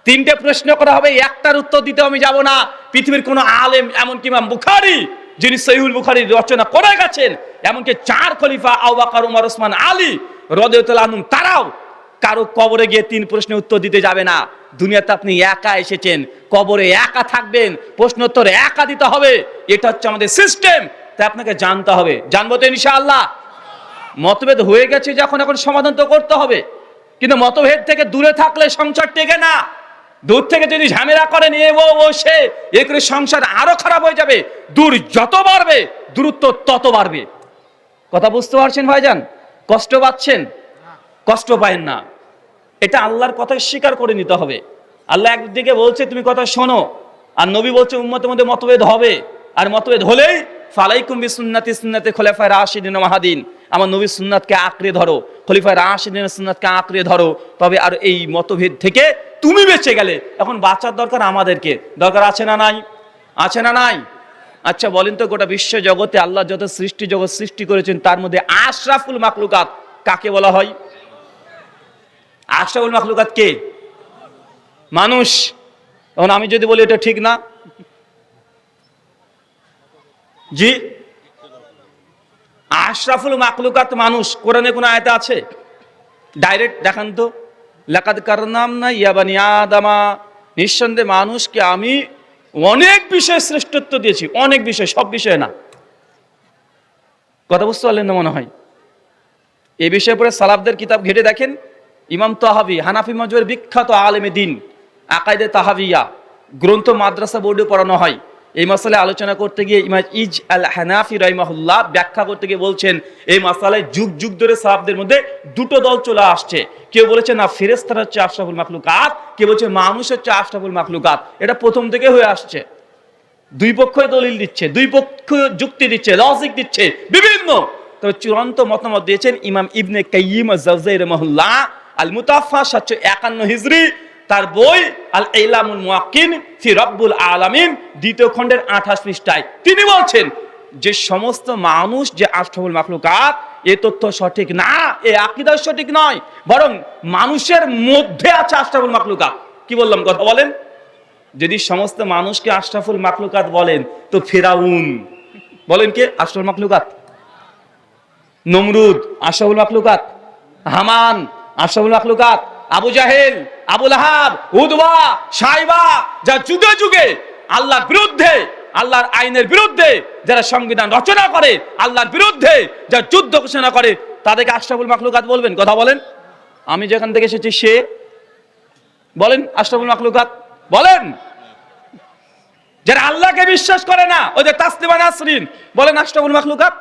Speaker 1: 3টে প্রশ্ন করা হবে, একটার উত্তর দিতে আমি যাব না। পৃথিবীর কোন আলেম, এমনকি ইমাম বুখারী যিনি সহিহুল বুখারী রচনা করে গেছেন, এমনকি 4 খলিফা আবু বকর, ওমর, ওসমান, আলী রাদিয়াল্লাহু আনহুম, তারাও কারো কবরে গিয়ে 3 প্রশ্নের উত্তর দিতে যাবে না। দুনিয়াতে আপনি একা এসেছেন, কবরে একা থাকবেন, প্রশ্নোত্তর একা দিতে হবে। এটা হচ্ছে আমাদের সিস্টেম, তাই আপনাকে জানতে হবে। জানবো তো ইনশাআল্লাহ। মতভেদ হয়ে গেছে যখন, এখন সমাধান তো করতে হবে। কিন্তু মতভেদ থেকে দূরে থাকলে সংসার টেকে না। দূর থেকে যদি ঝামেলা করেন ও সে, এ করে সংসার আরো খারাপ হয়ে যাবে। দূর যত বাড়বে দূরত্ব তত বাড়বে। কথা বুঝতে পারছেন ভাইজান? কষ্ট পাচ্ছেন? কষ্ট পায়েন না, এটা আল্লাহর কথা স্বীকার করে নিতে হবে। আল্লাহ একদিকে বলছে তুমি কথা শোনো, আর নবী বলছে উম্মতের মধ্যে মতভেদ হবে, আর মতভেদ হলেই ফালাইকুম বিসুন্নতি সুন্নতে খোলাফায়ে রাশিদিন ওয়া মাহাদিন, আমার নবীর সুন্নাতকে আঁকড়ে ধরো, খলিফায়ে রাশিদিনের সুন্নাতকে আঁকড়ে ধরো, তবে আর এই মতভেদ থেকে তুমি বেঁচে গেলে। এখন বাঁচার দরকার আমাদেরকে, দরকার আছে না নাই? আছে না নাই? আচ্ছা বলেন তো, গোটা বিশ্ব জগতে আল্লাহ যত সৃষ্টি জগৎ সৃষ্টি করেছেন, তার মধ্যে আশরাফুল মাখলুকাত কাকে বলা হয়? আশরাফুল মাখলুকাত কে? মানুষ। এখন আমি যদি বলি এটা ঠিক না, জি, আশরাফুল মাখলুকাত মানুষ, কোরআনে কোন আয়াতে আছে? ডাইরেক্ট দেখান তো। লাকাদ কাররামনা ইয়া বানি আদামা, নিঃসন্দেহে মানুষকে আমি অনেক বিষয়ে শ্রেষ্ঠত্ব দিয়েছি, অনেক বিষয়, সব বিষয়ে না। কথা বুঝতে পারলেন না মনে হয়? এই বিষয়ে পরে সালাফদের কিতাব ঘেটে দেখেন। ইমাম তাহাবি, হানাফি মাযহাবের বিখ্যাত আলেমে দ্বীন, আকাইদে তাহাবিয়া গ্রন্থ মাদ্রাসা বোর্ডে পড়ানো হয়। এই মাসালায় আলোচনা করতে গিয়ে ইমাম ইজ আল হানাফি রাহিমাহুল্লাহ ব্যাখ্যা করতে গিয়ে বলছেন, এই মাসালায় যুগ যুগ ধরে সাহাবদের মধ্যে 2টো দল চলে আসছে। কেউ বলেছে না ফেরেশতারা হচ্ছে আশরাফুল মাখলুকাত, কেউ বলছে মানুষ হচ্ছে আশরাফুল মাখলুকাত। এটা প্রথম থেকে হয়ে আসছে। 2 পক্ষই দলিল দিচ্ছে, 2 পক্ষ যুক্তি দিচ্ছে, লজিক দিচ্ছে বিভিন্ন। তবে চূড়ান্ত মতামত দিয়েছেন ইমাম ইবনে কাইয়িম আয-জাওযায়ী রাহিমাহুল্লাহ, আল মুতাফা 751 হিজরি, তার বই আল ইলামুল মুওয়াক্কিন ফি রাব্বুল আলামিন 2য় খণ্ডের 28 পৃষ্ঠায় তিনি বলছেন যে সমস্ত মানুষ যে আশরাফুল মাখলুকাত, এ তথ্য সঠিক না, এ আকীদা সঠিক নয়, বরং মানুষের মধ্যে আছে আশরাফুল মাখলুকাত। কি বললাম কথা বলেন? যদি সমস্ত মানুষকে আশরাফুল মাখলুকাত বলেন, তো ফিরাউন বলেন কে আশরাফুল মাখলুকাত? নমরুদ আশরাফুল মাখলুকাত? হামান আশরাফুল মাখলুকাত? আবু জাহেল, আবু লাহাব, উতবা, শাইবা, যা যুগে যুগে আল্লাহর বিরুদ্ধে, আল্লাহর আইনের বিরুদ্ধে যারা সংবিধান রচনা করে, আল্লাহর বিরুদ্ধে যা যুদ্ধ ঘোষণা করে, তাদেরকে আশরাফুল মাখলুকাত বলবেন? কথা বলেন। আমি যেখান থেকে এসেছি সে বলেন আশরাফুল মাখলুকাত বলেন। যারা আল্লাহকে বিশ্বাস করে না, ওই যে তাসলিমা নাসরিন, বলেন আশরাফুল মাখলুকাত।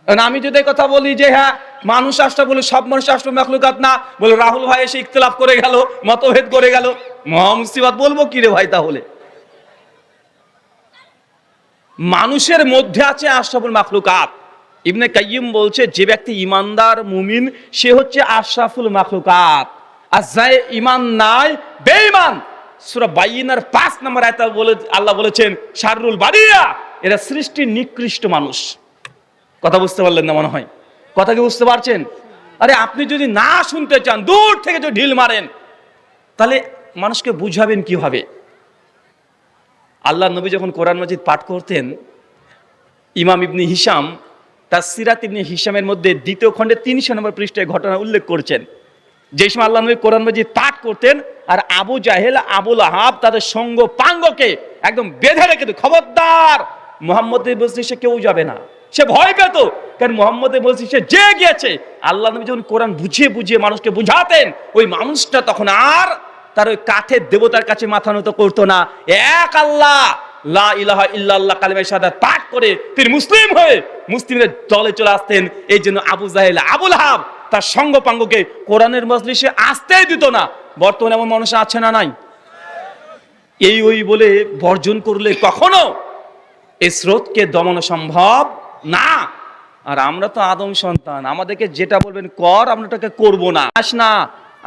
Speaker 1: আমি যদি কথা বলি যে হ্যাঁ মানুষ আশরাফুল, সব মানুষ আশরাফুল মাখলুকাত না, বলে রাহুল ভাই এসে ইখতিলাফ করে গেল, মতভেদ করে গেল, মহা মুসিবত। বলবো কি রে ভাই? তাহলে মানুষের মধ্যে আছে আশরাফুল মাখলুকাত। ইবনে কাইয়িম বলছে যে ব্যক্তি ইমানদার মুমিন সে হচ্ছে আশরাফুল মাখলুকাত, আর যার ঈমান নাই বেঈমান। সূরা বাইয়িনার 5 নম্বর আয়াতে বলে আল্লাহ বলেছেন শাররুল বারিয়া, এরা সৃষ্টির নিকৃষ্ট মানুষ। কথা বুঝতে পারলেন না মনে হয়? কথা কি বুঝতে পারছেন? আরে আপনি যদি না শুনতে চান, দূর থেকে যদি ঢিল মারেন, তাহলে মানুষকে বুঝাবেন কিভাবে? আল্লাহ নবী যখন কোরআন মাজিদ পাঠ করতেন, ইমাম ইবনে হিশাম তার সিরাত ইবনে হিশামের মধ্যে 2য় খণ্ডে 300 নম্বর পৃষ্ঠায় ঘটনা উল্লেখ করছেন। যে সময় আল্লাহ নবী কোরআন মাজিদ পাঠ করতেন, আর আবু জাহেল, আবুল আহাব তাদের সঙ্গ পাঙ্গকে একদম বেঁধে রেখে দিত, খবরদার মুহাম্মদের মজলিসে কেউ যাবে না। সে ভয় পেত, কারণ মুহাম্মদের মজলিসে যে গিয়েছে, আল্লাহ নবী যখন কোরআন বুঝিয়ে বুঝিয়ে মানুষকে বুঝাতেন, ওই মানুষটা তখন আর তার ওই কাঠের দেবতার কাছে মাথা নত করতো না। এক আল্লাহ, লা ইলাহা ইল্লাল্লাহ কালিমা শাহাদাত পাঠ করে তিনি মুসলিম হয়ে মুসলিমদের দলে চলে আসতেন। এই জন্য আবু জাহেল, আবুল আহাব তার সঙ্গ পাঙ্গকে কোরআনের মজলিসে আসতেই দিত না। বর্তমানে এমন মানুষ আছে না নাই? এই ওই বলে বর্জন করলে কখনো এই স্রোতকে দমানো সম্ভব না। আর আমরা তো আদম সন্তান, আমাদেরকে যেটা বলবেন কর, আমরা ওটাকে করবো না। আস না,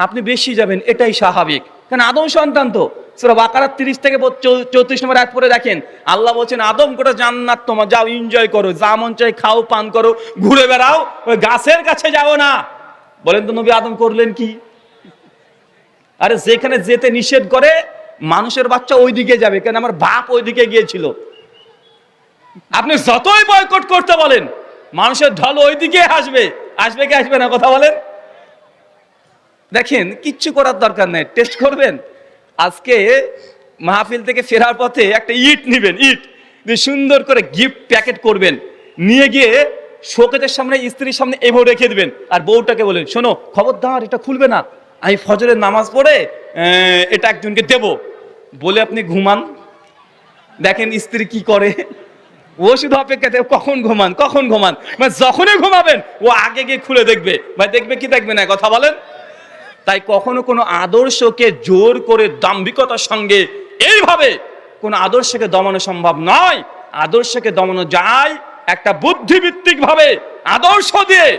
Speaker 1: আপনি বেশি যাবেন, এটাই স্বাভাবিক, কারণ আদম সন্তান তো। সূরা বাকারা 30 থেকে 34 নম্বর আয়াত পড়ে দেখেন, আল্লাহ বলছেন আদম গোটা জান্নাত তোমার, যাও এনজয় করো, যা মন চাই খাও, পান করো, ঘুরে বেড়াও, ওই গাছের কাছে যাও না। বলেন তো নবী আদম করলেন কি? আরে যেখানে যেতে নিষেধ করে, মানুষের বাচ্চা ওইদিকে যাবে, কেন আমার বাপ ওইদিকে গিয়েছিল। আপনি যতই বয়কট করতে বলেন, মানুষের ঢল ওইদিকে আসবে। আসবে কি আসবে না, কথা বলেন? দেখেন, কিচ্ছু করার দরকার নেই, টেস্ট করবেন। আজকে মাহফিল থেকে ফেরার পথে একটা ইট নিবেন, ইট দিয়ে সুন্দর করে গিফট প্যাকেট করবেন, নিয়ে গিয়ে শোকেজের সামনে, স্ত্রীর সামনে এভাবে রেখে দিবেন। আর বউটাকে বলেন, শোনো খবরদার এটা খুলবে না, আমি ফজরের নামাজ পড়ে এটা একজনকে দেব বলে আপনি ঘুমান। দেখেন স্ত্রী কি করে, ও শুধু অপেক্ষা থাকে কখন ঘুমান, কখন ঘুমান। মানে যখনই ঘুমাবেন ও আগে গিয়ে খুলে দেখবে। ভাই দেখবে কি দেখবে না, কথা বলেন? তাই কখনো কোনো আদর্শকে জোর করে দাম্ভিকতার সঙ্গে এইভাবে কোনো আদর্শকে দমানো সম্ভব নয়। আদর্শকে দমানো যায় একটা বুদ্ধিভিত্তিক ভাবে, আদর্শ দিয়ে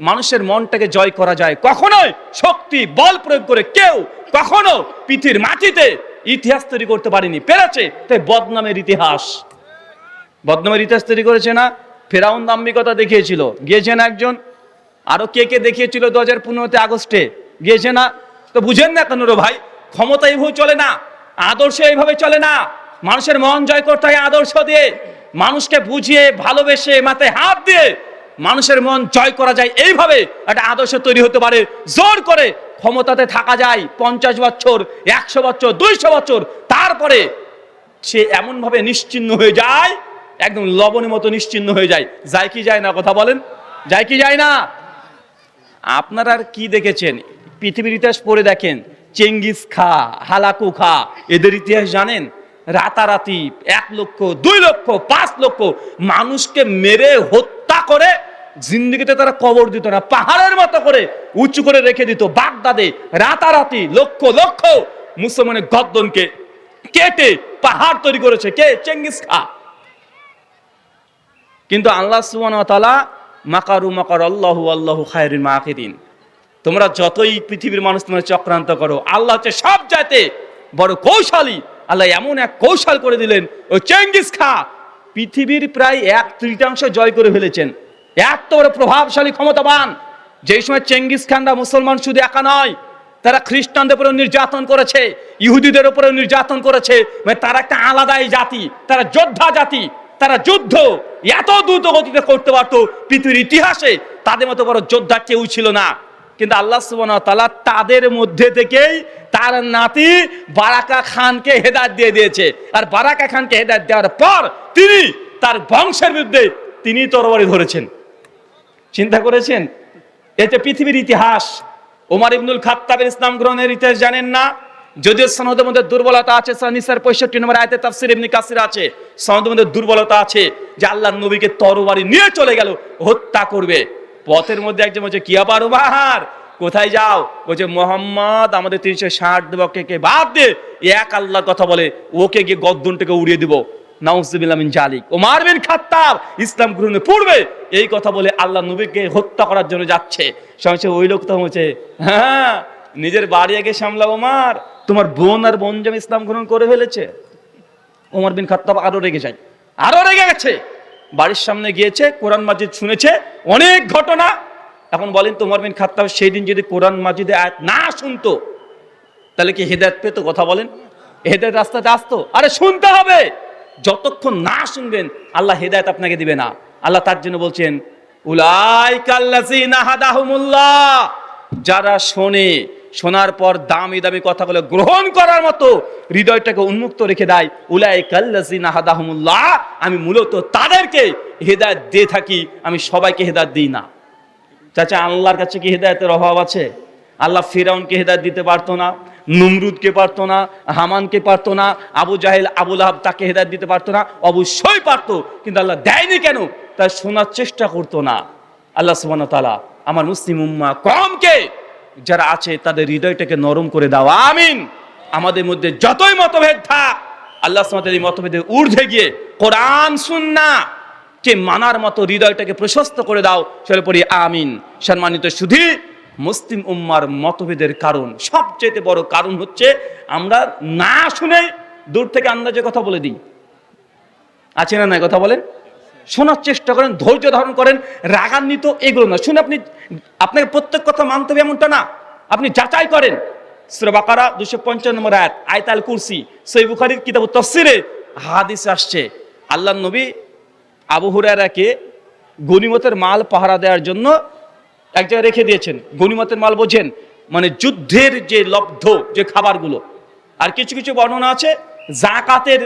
Speaker 1: মানুষের মনটাকে জয় করা যায়। কখনোই শক্তি বল প্রয়োগ করে কেউ কখনো পৃথিবীর মাটিতে ইতিহাস তৈরি করতে পারেনি, পেরেছে তাই বদনামের ইতিহাস। বদনামের ইতিহাস তৈরি করেছে না? ফেরাউন দাম্ভিকতা দেখিয়েছিল, গিয়েছে না একজন? আরো কে কে দেখিয়েছিল 2015 আগস্টে, গিয়েছে না? তো বুঝেন না কেন রে ভাই? ক্ষমতা এইভাবে চলে না, আদর্শ এইভাবে চলে না। মানুষের মন জয় করতে হয় আদর্শ দিয়ে, মানুষকে বুঝিয়ে ভালোবেসে মাথায় হাত দিয়ে মানুষের মন জয় করা যায়। এইভাবে একটা আদর্শ তৈরি হতে পারে। জোর করে ক্ষমতাতে থাকা যায় 50 বছর, 100 বছর, 200 বছর, তারপরে সে এমন ভাবে নিশ্চিহ্ন হয়ে যায়, একদম লবণের মতো নিশ্চিহ্ন হয়ে যায়। যায় কি যায় না, কথা বলেন? যায় কি যায় না? আপনারা আর কি দেখেছেন? পৃথিবীর ইতিহাস পড়ে দেখেন, চেঙ্গিস খা, হালাকু খা, এদের ইতিহাস জানেন? রাতারাতি 1 লক্ষ, 2 লক্ষ, 5 লক্ষ মানুষকে মেরে হত্যা করে জিন্দেগিতে তারা কবর দিত না, পাহাড়ের মতো করে উঁচু করে রেখে দিত। বাগদাদে রাতারাতি লক্ষ লক্ষ মুসলমানের গর্দনকে কেটে পাহাড় তৈরি করেছে কে? চেঙ্গিস খা। কিন্তু আল্লাহ সুবহানাহু ওয়া তাআলা মাকারু মাকার আল্লাহু আল্লাহু খায়রুল মাকিরিন। তোমরা যতই পৃথিবীর মানুষ তোমরা চক্রান্ত করো, আল্লাহ হচ্ছে সব চাইতে বড় কৌশলী। আল্লাহ এমন এক কৌশল করে দিলেন, ওই চেঙ্গিস খা পৃথিবীর প্রায় 1/3 জয় করে ফেলেছেন। এত বড় প্রভাবশালী ক্ষমতাবান। যেই সময় চেঙ্গিস খানরা মুসলমান শুধু একা নয়, তারা খ্রিস্টানদের উপরেও নির্যাতন করেছে, ইহুদিদের উপরেও নির্যাতন করেছে। মানে তারা একটা আলাদাই জাতি, তারা যোদ্ধা জাতি, তারা যুদ্ধ এত দ্রুত গতিতে করতে পারতো, পৃথিবীর ইতিহাসে তাদের মতো বড় যোদ্ধা কেউ ছিল না। কিন্তু আল্লাহ সুবহানাহু ওয়া তাআলা তাদের মধ্যে থেকেই তার নাতি বারাকা খানকে হেদায়েত দিয়ে দিয়েছে। আর বারাকা খানকে হেদায়েত দেওয়ার পর তিনি তার বংশের বিরুদ্ধে তিনি তরবারি ধরেছেন। চিন্তা করেছেন? এটা পৃথিবীর ইতিহাস। ওমর ইবনুল খাত্তাবের ইসলাম গ্রহণের ইতিহাস জানেন না? যদিও সনদের মধ্যে দুর্বলতা আছে, সূরা নিসার 65 নম্বর আয়াতে তাফসীর ইবনে কাসির আছে, সনদের মধ্যে দুর্বলতা আছে যে আল্লাহর নবীকে তরবারি নিয়ে চলে গেল হত্যা করবে। পথের মধ্যে একজন বলছে, কি আবার বাহার কোথায় যাও? বলছে মুহাম্মদ আমাদের 360 যুবককে বাদ দিয়ে এক আল্লাহর কথা বলে, ওকে গিয়ে গর্দনটাকে উড়িয়ে দিব। নাউজুবিল্লাহ মিন জালিক। ওমর বিন খাত্তাব ইসলাম গ্রহণের পূর্বে এই কথা বলে আল্লাহ নবীকে হত্যা করার জন্য যাচ্ছে। সঙ্গে ওই লোক তো বলছে, হ্যাঁ নিজের বাড়ি আগে সামলাও ওমর, তোমার বোন আর বোনজাম ইসলাম গ্রহণ করে ফেলেছে। ওমর বিন খাত্তাব আরো রেগে যায়, আরো রেগে গেছে। বাড়ির সামনে গিয়েছে, কোরআন মাজিদ শুনেছে, অনেক ঘটনা। এখন বলেন তো ওমর বিন খাত্তাব সেই দিন যদি কোরআন মাজিদে আয়াত না শুনতো তাহলে কি হেদায়েত পেত? কথা বলেন, হেদায়েত রাস্তাতে আসতো? আরে শুনতে হবে। যতক্ষণ না শুনবেন আল্লাহ হেদায়েত আপনাকে দিবে না। আল্লাহ তার জন্য বলছেন উলাইকাল্লাযিনা হাদাহুমুল্লাহ, যারা শোনার পর দামি দামি কথাগুলো গ্রহণ করার মতো হৃদয়টাকে উন্মুক্ত রেখে দেয়, উলাইকাল্লাযিনা হাদাহুমুল্লাহ, আমি মূলত তাদেরকে হেদায়েত দিয়ে থাকি, আমি সবাইকে হেদায়েত দিই না। চাচা, আল্লাহর কাছে কি হেদায়েতের অভাব আছে? আল্লাহ ফিরাউনকে হেদায়েত দিতে পারতো না, নমরুদকে পারতো না, হামানকে পারতো না, আবু জাহেল আবু লাহাব তাকে হেদায়েত দিতে পারতো না? অবশ্যই পারতো, কিন্তু আল্লাহ দেয়নি কেন? তাই শোনার চেষ্টা করতো না। আল্লাহ সুবহানাহু ওয়া তাআলা আমার মুসলিম উম্মাহ কওমকে যারা আছে তাদের হৃদয়টাকে নরম করে দাও, আমিন। আমাদের মধ্যে যতই মতভেদ থাক, আল্লাহ সুবহানাহু ওয়া তাআলা এই মতভেদের ঊর্ধ্বে গিয়ে কোরআন সুন্নাহ কে মানার মতো হৃদয়টাকে প্রশস্ত করে দাও, চলে পড়ি আমিন। সম্মানিত শুধু মুসলিম উম্মার মতভেদের কারণ, সবচেয়ে বড় কারণ হচ্ছে আমরা না শুনে দূর থেকে আন্দাজে কথা বলে দিই। আছে না নাই? কথা বলেন। শোনার চেষ্টা করেন, ধৈর্য ধারণ করেন, রাগান্বিত এগুলো না। শুনে আপনাকে প্রত্যেক কথা মানতে হবে এমনটা না, আপনি যাচাই করেন। সূরা বাকারা 255 নম্বর আয়াত, আয়াতুল কুরসি, সহিহ বুখারীর কিতাবুত তাফসিরে হাদিস আসছে, আল্লাহর নবী আবু হুরায়রাকে গনিমতের মাল পাহারা দেওয়ার জন্য এক জায়গায় রেখে দিয়েছেন। গনিমতের মাল বোঝেন, মানে যুদ্ধের যে লব্ধ যে খাবারগুলো। আর কিছু কিছু বর্ণনা আছে যাকাতের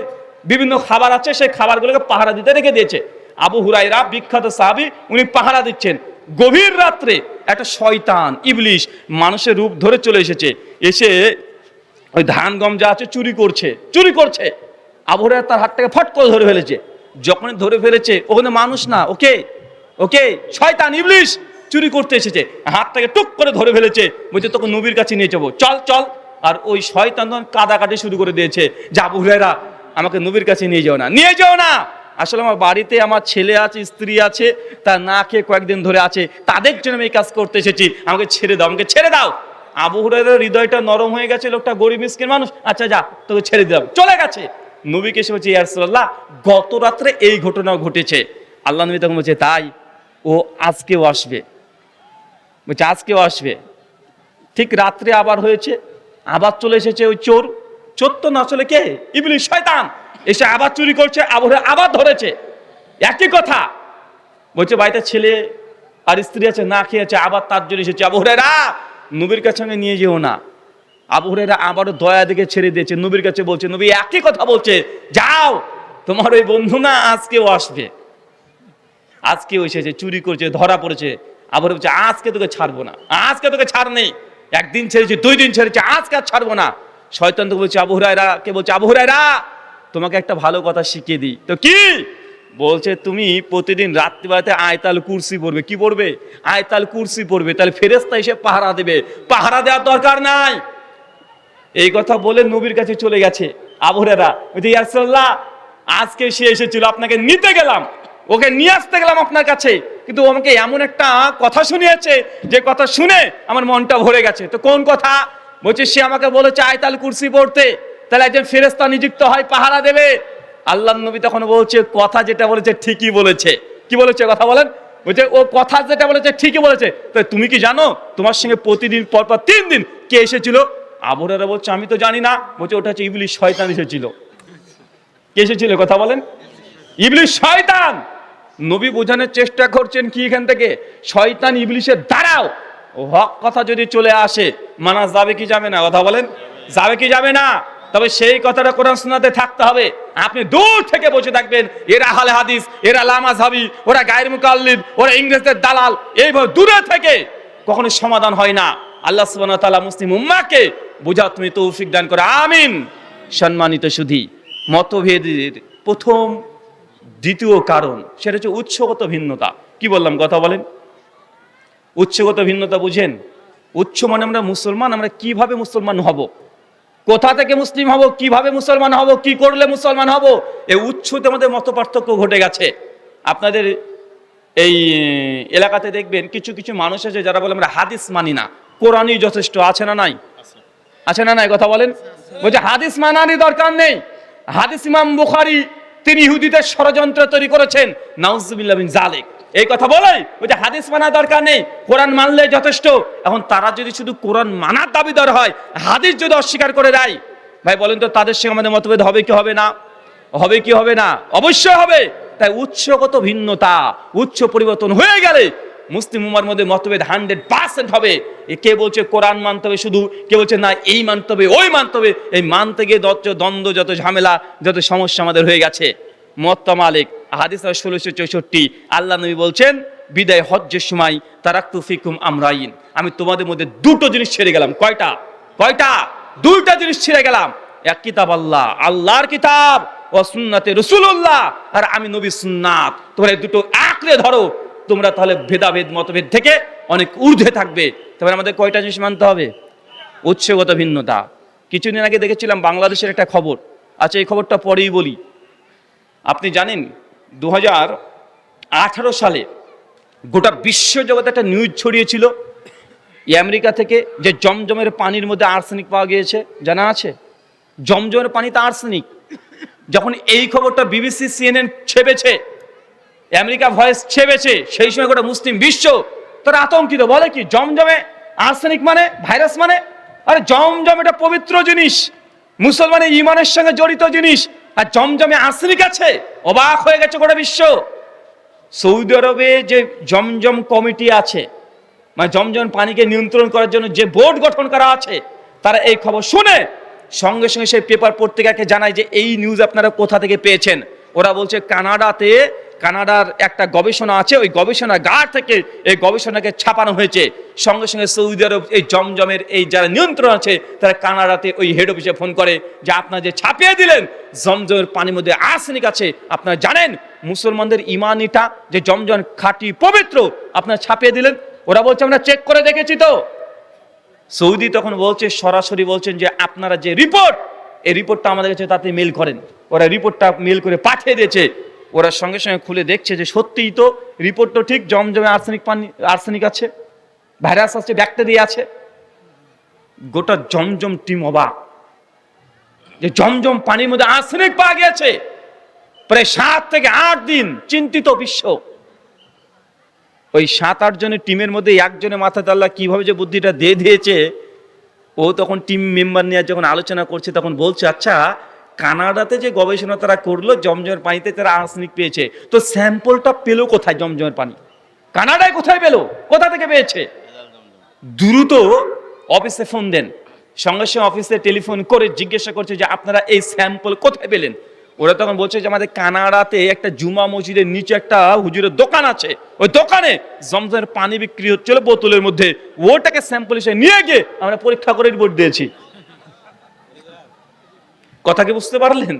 Speaker 1: বিভিন্ন খাবার আছে, সেই খাবারগুলোকে পাহারা দিতে রেখে দিয়েছে। আবু হুরায়রা বিখ্যাত সাহাবী, উনি পাহারা দিচ্ছেন। গভীর রাত্রে একটা শয়তান ইবলিশ মানুষের রূপ ধরে চলে এসেছে, এসে ওই ধান গম যা আছে চুরি করছে। আবু হুরায়রা তার হাতটাকে ফট করে ধরে ফেলেছে। যখনই ধরে ফেলেছে, ওখানে মানুষ না, ওকে শয়তান ইবলিশ চুরি করতে এসেছে, হাতটাকে টুক করে ধরে ফেলেছে। বলছে তোকে নবীর কাছে নিয়ে যাবো, চল। আর ওই শয়তান কাদাকাটি শুরু করে দিয়েছে যে আবু হুরায়রা আমাকে নবীর কাছে নিয়ে যাও না। আসলে আমার বাড়িতে আমার ছেলে আছে, স্ত্রী আছে, তা না খেয়ে কয়েকদিন ধরে আছে, তাদের জন্য আমি এই কাজ করতে এসেছি, আমাকে ছেড়ে দাও। আবু হুরায়রার হৃদয়টা নরম হয়ে গেছে, লোকটা গরিব মিসকিন মানুষ, আচ্ছা যা, তোকে ছেড়ে দিলাম, চলে গেছে। নবীকে এসে বলছে, ইয়া রাসূলুল্লাহ, গত রাত্রে এই ঘটনা ঘটেছে। আল্লাহ নবী তখন বলছে, তাই? ও আজকেও আসবে। ঠিক রাত্রে আবার হয়েছে, আবার চলে এসেছে ওই চোর তো না, আসলে কে? ইবলিশ শয়তান এসে আবার চুরি করছে, আবার ধরেছে। একই কথা বলছে, বাড়িতে ছেলে আর স্ত্রী আছে, না খেয়েছে, আবার তার জন্য এসেছে। আবু হুরায়রা নবীর কাছে নিয়ে যেও না। আবু হুরায়রা আবারও দয়া দেখে ছেড়ে দিয়েছে। নবীর কাছে বলছে, নবী একই কথা বলছে, যাও, তোমার ওই বন্ধু না আজকেও আসবে, আজকেও এসেছে, চুরি করছে, ধরা পড়েছে। আবার বলছে, আজকে তোকে ছাড়বো না, আজকে তোকে ছাড় নেই, একদিন ছেড়েছি, 2 দিন ছেড়েছি, আজকে আর ছাড়বো না। শয়তান তো বলছে আবু হুরায়রা তোমাকে একটা ভালো কথা শিখিয়ে দিই। তো কি বলছে? তুমি প্রতিদিন রাত্রিবেলাতে আয়াতুল কুরসি পড়বে। কি পড়বে? আয়াতুল কুরসি পড়বে, তাহলে ফেরেশতা এসে পাহারা দেবে, পাহারা দেওয়ার দরকার নাই। এই কথা বলে নবীর কাছে চলে গেছে আবু হুরায়রা। বলছে, ইয়া রাসূলুল্লাহ, আজকে সে এসেছিল, আপনাকে নিতে গেলাম, ওকে নিয়ে আসতে গেলাম আপনার কাছে, কিন্তু আমাকে এমন একটা কথা শুনিয়েছে যে কথা শুনে আমার মনটা ভরে গেছে। তো কোন কথা? বলছে, সে আমাকে বলেছে আয়াতুল কুরসি পড়তে, তাহলে একজন ফেরেশতা নিযুক্ত হয়, পাহারা দেবে। আল্লাহর নবী তখন বলছে, কথা যেটা বলেছে ঠিকই বলেছে। কি বলেছে? কথা বলেন। বলছে, ও কথা যেটা বলেছে ঠিকই বলেছে। তো তুমি কি জানো তোমার সঙ্গে প্রতিদিন পর 3 দিন কে এসেছিল? আবু হুরায়রা বলছে, আমি তো জানি না। বলছে, ওটা হচ্ছে ইবলিশ শয়তান এসেছিল। কে এসেছিল? কথা বলেন। ইবলিশ শয়তান। নবী বোঝানোর চেষ্টা করছেন কি এখান থেকে? শয়তান ইবলিশের দ্বারাও হক কথা যদি চলে আসে, মানা যাবে কি যাবে না? কথা বলেন। যাবে কি যাবে না? তবে সেই কথাটা কোরআন সুন্নাতে থাকতে হবে। আপনি দূর থেকে বসে থাকবেন, এরা আহলে হাদিস, এরা লামাযহাবী, ওরা গায়র মুকাল্লিদ, ওরা ইংরেজদের দালাল, এইভাবে দূরে থেকে কখনো সমাধান হয় না। আল্লাহ সুবহানাহু ওয়া তাআলা মুসলিম উম্মাহকে বুঝা তুমি তৌফিক দান করে, আমিন। সম্মানিত সুধী, মতভেদের প্রথম দ্বিতীয় কারণ সেটা হচ্ছে উৎসগত ভিন্নতা। কি বললাম? কথা বলেন। উৎসগত ভিন্নতা বুঝেন? উৎস মানে আমরা মুসলমান, আমরা কিভাবে মুসলমান হব, কোথা থেকে মুসলিম হব, কিভাবে মুসলমান হব, কি করলে মুসলমান হব, এই উৎসতে আমাদের মত পার্থক্য ঘটে গেছে। আপনাদের এই এলাকাতে দেখবেন কিছু কিছু মানুষ আছে যারা বলে আমরা হাদিস মানি না, কোরআনই যথেষ্ট। আছে না নাই? আছে না নাই? কথা বলেন। বলছে হাদিস মানারই দরকার নেই, হাদিস ইমাম বুখারী তিনি ইহুদিদের ষড়যন্ত্র তৈরি করেছেন, নাউজুবিল্লাহ মিন যালিক। এই কথা বলেই ওই যে হাদিস মানা দরকার নেই, কোরআন মানলে যথেষ্ট। এখন তারা যদি শুধু কোরআন মানার দাবিদার হয়, হাদিস যদি অস্বীকার করে দেয়, ভাই বলেন তো তাদের সঙ্গে আমাদের মতভেদ হবে কি হবে না? হবে কি হবে না? অবশ্যই হবে। তাই উৎসগত ভিন্নতা, উৎস পরিবর্তন হয়ে গেলে মুসলিম উম্মার মধ্যে মতভেদ 100% হবে। কে বলছে কোরআন মানতে হবে শুধু, কে বলছে না এই মানতে হবে ওই মানতে হবে। এই মানতে গিয়ে দ্বন্দ্ব, যত ঝামেলা, যত সমস্যা আমাদের হয়ে গেছে। মুওয়াত্তা মালিক হাদিস 1664, আল্লাহ নবী বলছেন বিদায় হজ্জের সময়, তারাকতু ফিকুম আমরাইন, আমি তোমাদের মধ্যে দুটো জিনিস ছেড়ে গেলাম। কয়টা? দুইটা জিনিস ছেড়ে গেলাম। এক কিতাব আল্লাহ, আল্লাহর কিতাব, ও সুন্নাতে রাসূলুল্লাহ, আর আমি নবীর সুন্নাত। তোমরা এই দুটো আঁকড়ে ধরো, তোমরা তাহলে ভেদাভেদ মতভেদ থেকে অনেক ঊর্ধ্বে থাকবে। তবে আমাদের কয়টা জিনিস মানতে হবে? উৎসগত ভিন্নতা। কিছুদিন আগে দেখেছিলাম বাংলাদেশের একটা খবর, আচ্ছা এই খবরটা পরেই বলি। আপনি জানেন 2018 সালে গোটা বিশ্বজগতে একটা নিউজ ছড়িয়েছিল আমেরিকা থেকে, যে জমজমের পানির মধ্যে আর্সেনিক পাওয়া গিয়েছে। জানা আছে? জমজমের পানিতে আর্সেনিক। যখন এই খবরটা বিবিসি, CNN ছেপেছে, আমেরিকা ভয়েস ছেপেছে, সেই সময় গোটা মুসলিম বিশ্ব তারা আতঙ্কিত। বলে কি জমজমে আর্সেনিক মানে ভাইরাস মানে? আরে জমজম এটা পবিত্র জিনিস, মুসলমানের ঈমানের সঙ্গে জড়িত জিনিস, আর জমজমে আর্সেনিক আছে? অবাক হয়ে গেছে গোটা বিশ্ব। সৌদি আরবে যে জমজম কমিটি আছে, মানে জমজম পানিকে নিয়ন্ত্রণ করার জন্য যে বোর্ড গঠন করা আছে, তারা এই খবর শুনে সঙ্গে সঙ্গে সেই পেপার পত্রিকাকে জানায় যে এই নিউজ আপনারা কোথা থেকে পেয়েছেন। ওরা বলছে কানাডার একটা গবেষণা আছে, ওই গবেষণাগার থেকে এই গবেষণাকে ছাপানো হয়েছে। সঙ্গে সঙ্গে সৌদি আরব এই জমজমের এই যারা নিয়ন্ত্রণ আছে, তারা কানাডাতে ওই হেড অফিসে ফোন করে যে আপনারা যে ছাপিয়ে দিলেন জমজমের পানির মধ্যে আর্সেনিক আছে, আপনারা জানেন মুসলমানদের ইমানিটা যে জমজম খাঁটি পবিত্র, আপনারা ছাপিয়ে দিলেন। ওরা বলছে আমরা চেক করে দেখেছি তো। সৌদি তখন বলছে, সরাসরি বলছেন যে আপনারা যে রিপোর্ট, এই রিপোর্টটা আমাদের কাছে তাতে মেল করেন। ওরা রিপোর্টটা মেল করে পাঠিয়ে দিয়েছে। ওরা সঙ্গে সঙ্গে খুলে দেখছে যে সত্যিই তো রিপোর্ট তো ঠিক, জমজমে আর্সেনিক আছে, ভাইরাস আছে, ব্যাকটেরিয়া আছে। গোটা জমজম টিম অবাক যে জমজম পানির মধ্যে আর্সেনিক পাওয়া গেছে। প্রায় 7 থেকে 8 দিন চিন্তিত বিশ্ব। ওই 7-8 জনের টিমের মধ্যে একজনের মাথাতে আল্লাহ কিভাবে যে বুদ্ধিটা দিয়ে দিয়েছে, ও তখন টিম মেম্বার নিয়ে যখন আলোচনা করছে তখন বলছে, আচ্ছা কানাডাতে যে গবেষণা তারা করলো জমজমের পানিতে তারা আর্সেনিক পেয়েছে, তো স্যাম্পলটা পেলো কোথায়? জমজমের পানি কানাডায় কোথায় পেলো? কোথা থেকে পেয়েছে? দ্রুত অফিসে ফোন দেন। সঙ্গে সঙ্গে অফিসে টেলিফোন করে জিজ্ঞাসা করছে যে আপনারা এই স্যাম্পল কোথায় পেলেন? ওরা তখন বলছে যে আমাদের কানাডাতে একটা জুমা মসজিদের নিচে একটা হুজুরের দোকান আছে, ওই দোকানে জমজমের পানি বিক্রি হচ্ছিল বোতলের মধ্যে, ওটাকে স্যাম্পল হিসেবে নিয়ে গিয়ে আমরা পরীক্ষা করে রিপোর্ট দিয়েছি। কথা কি বুঝতে পারলেন?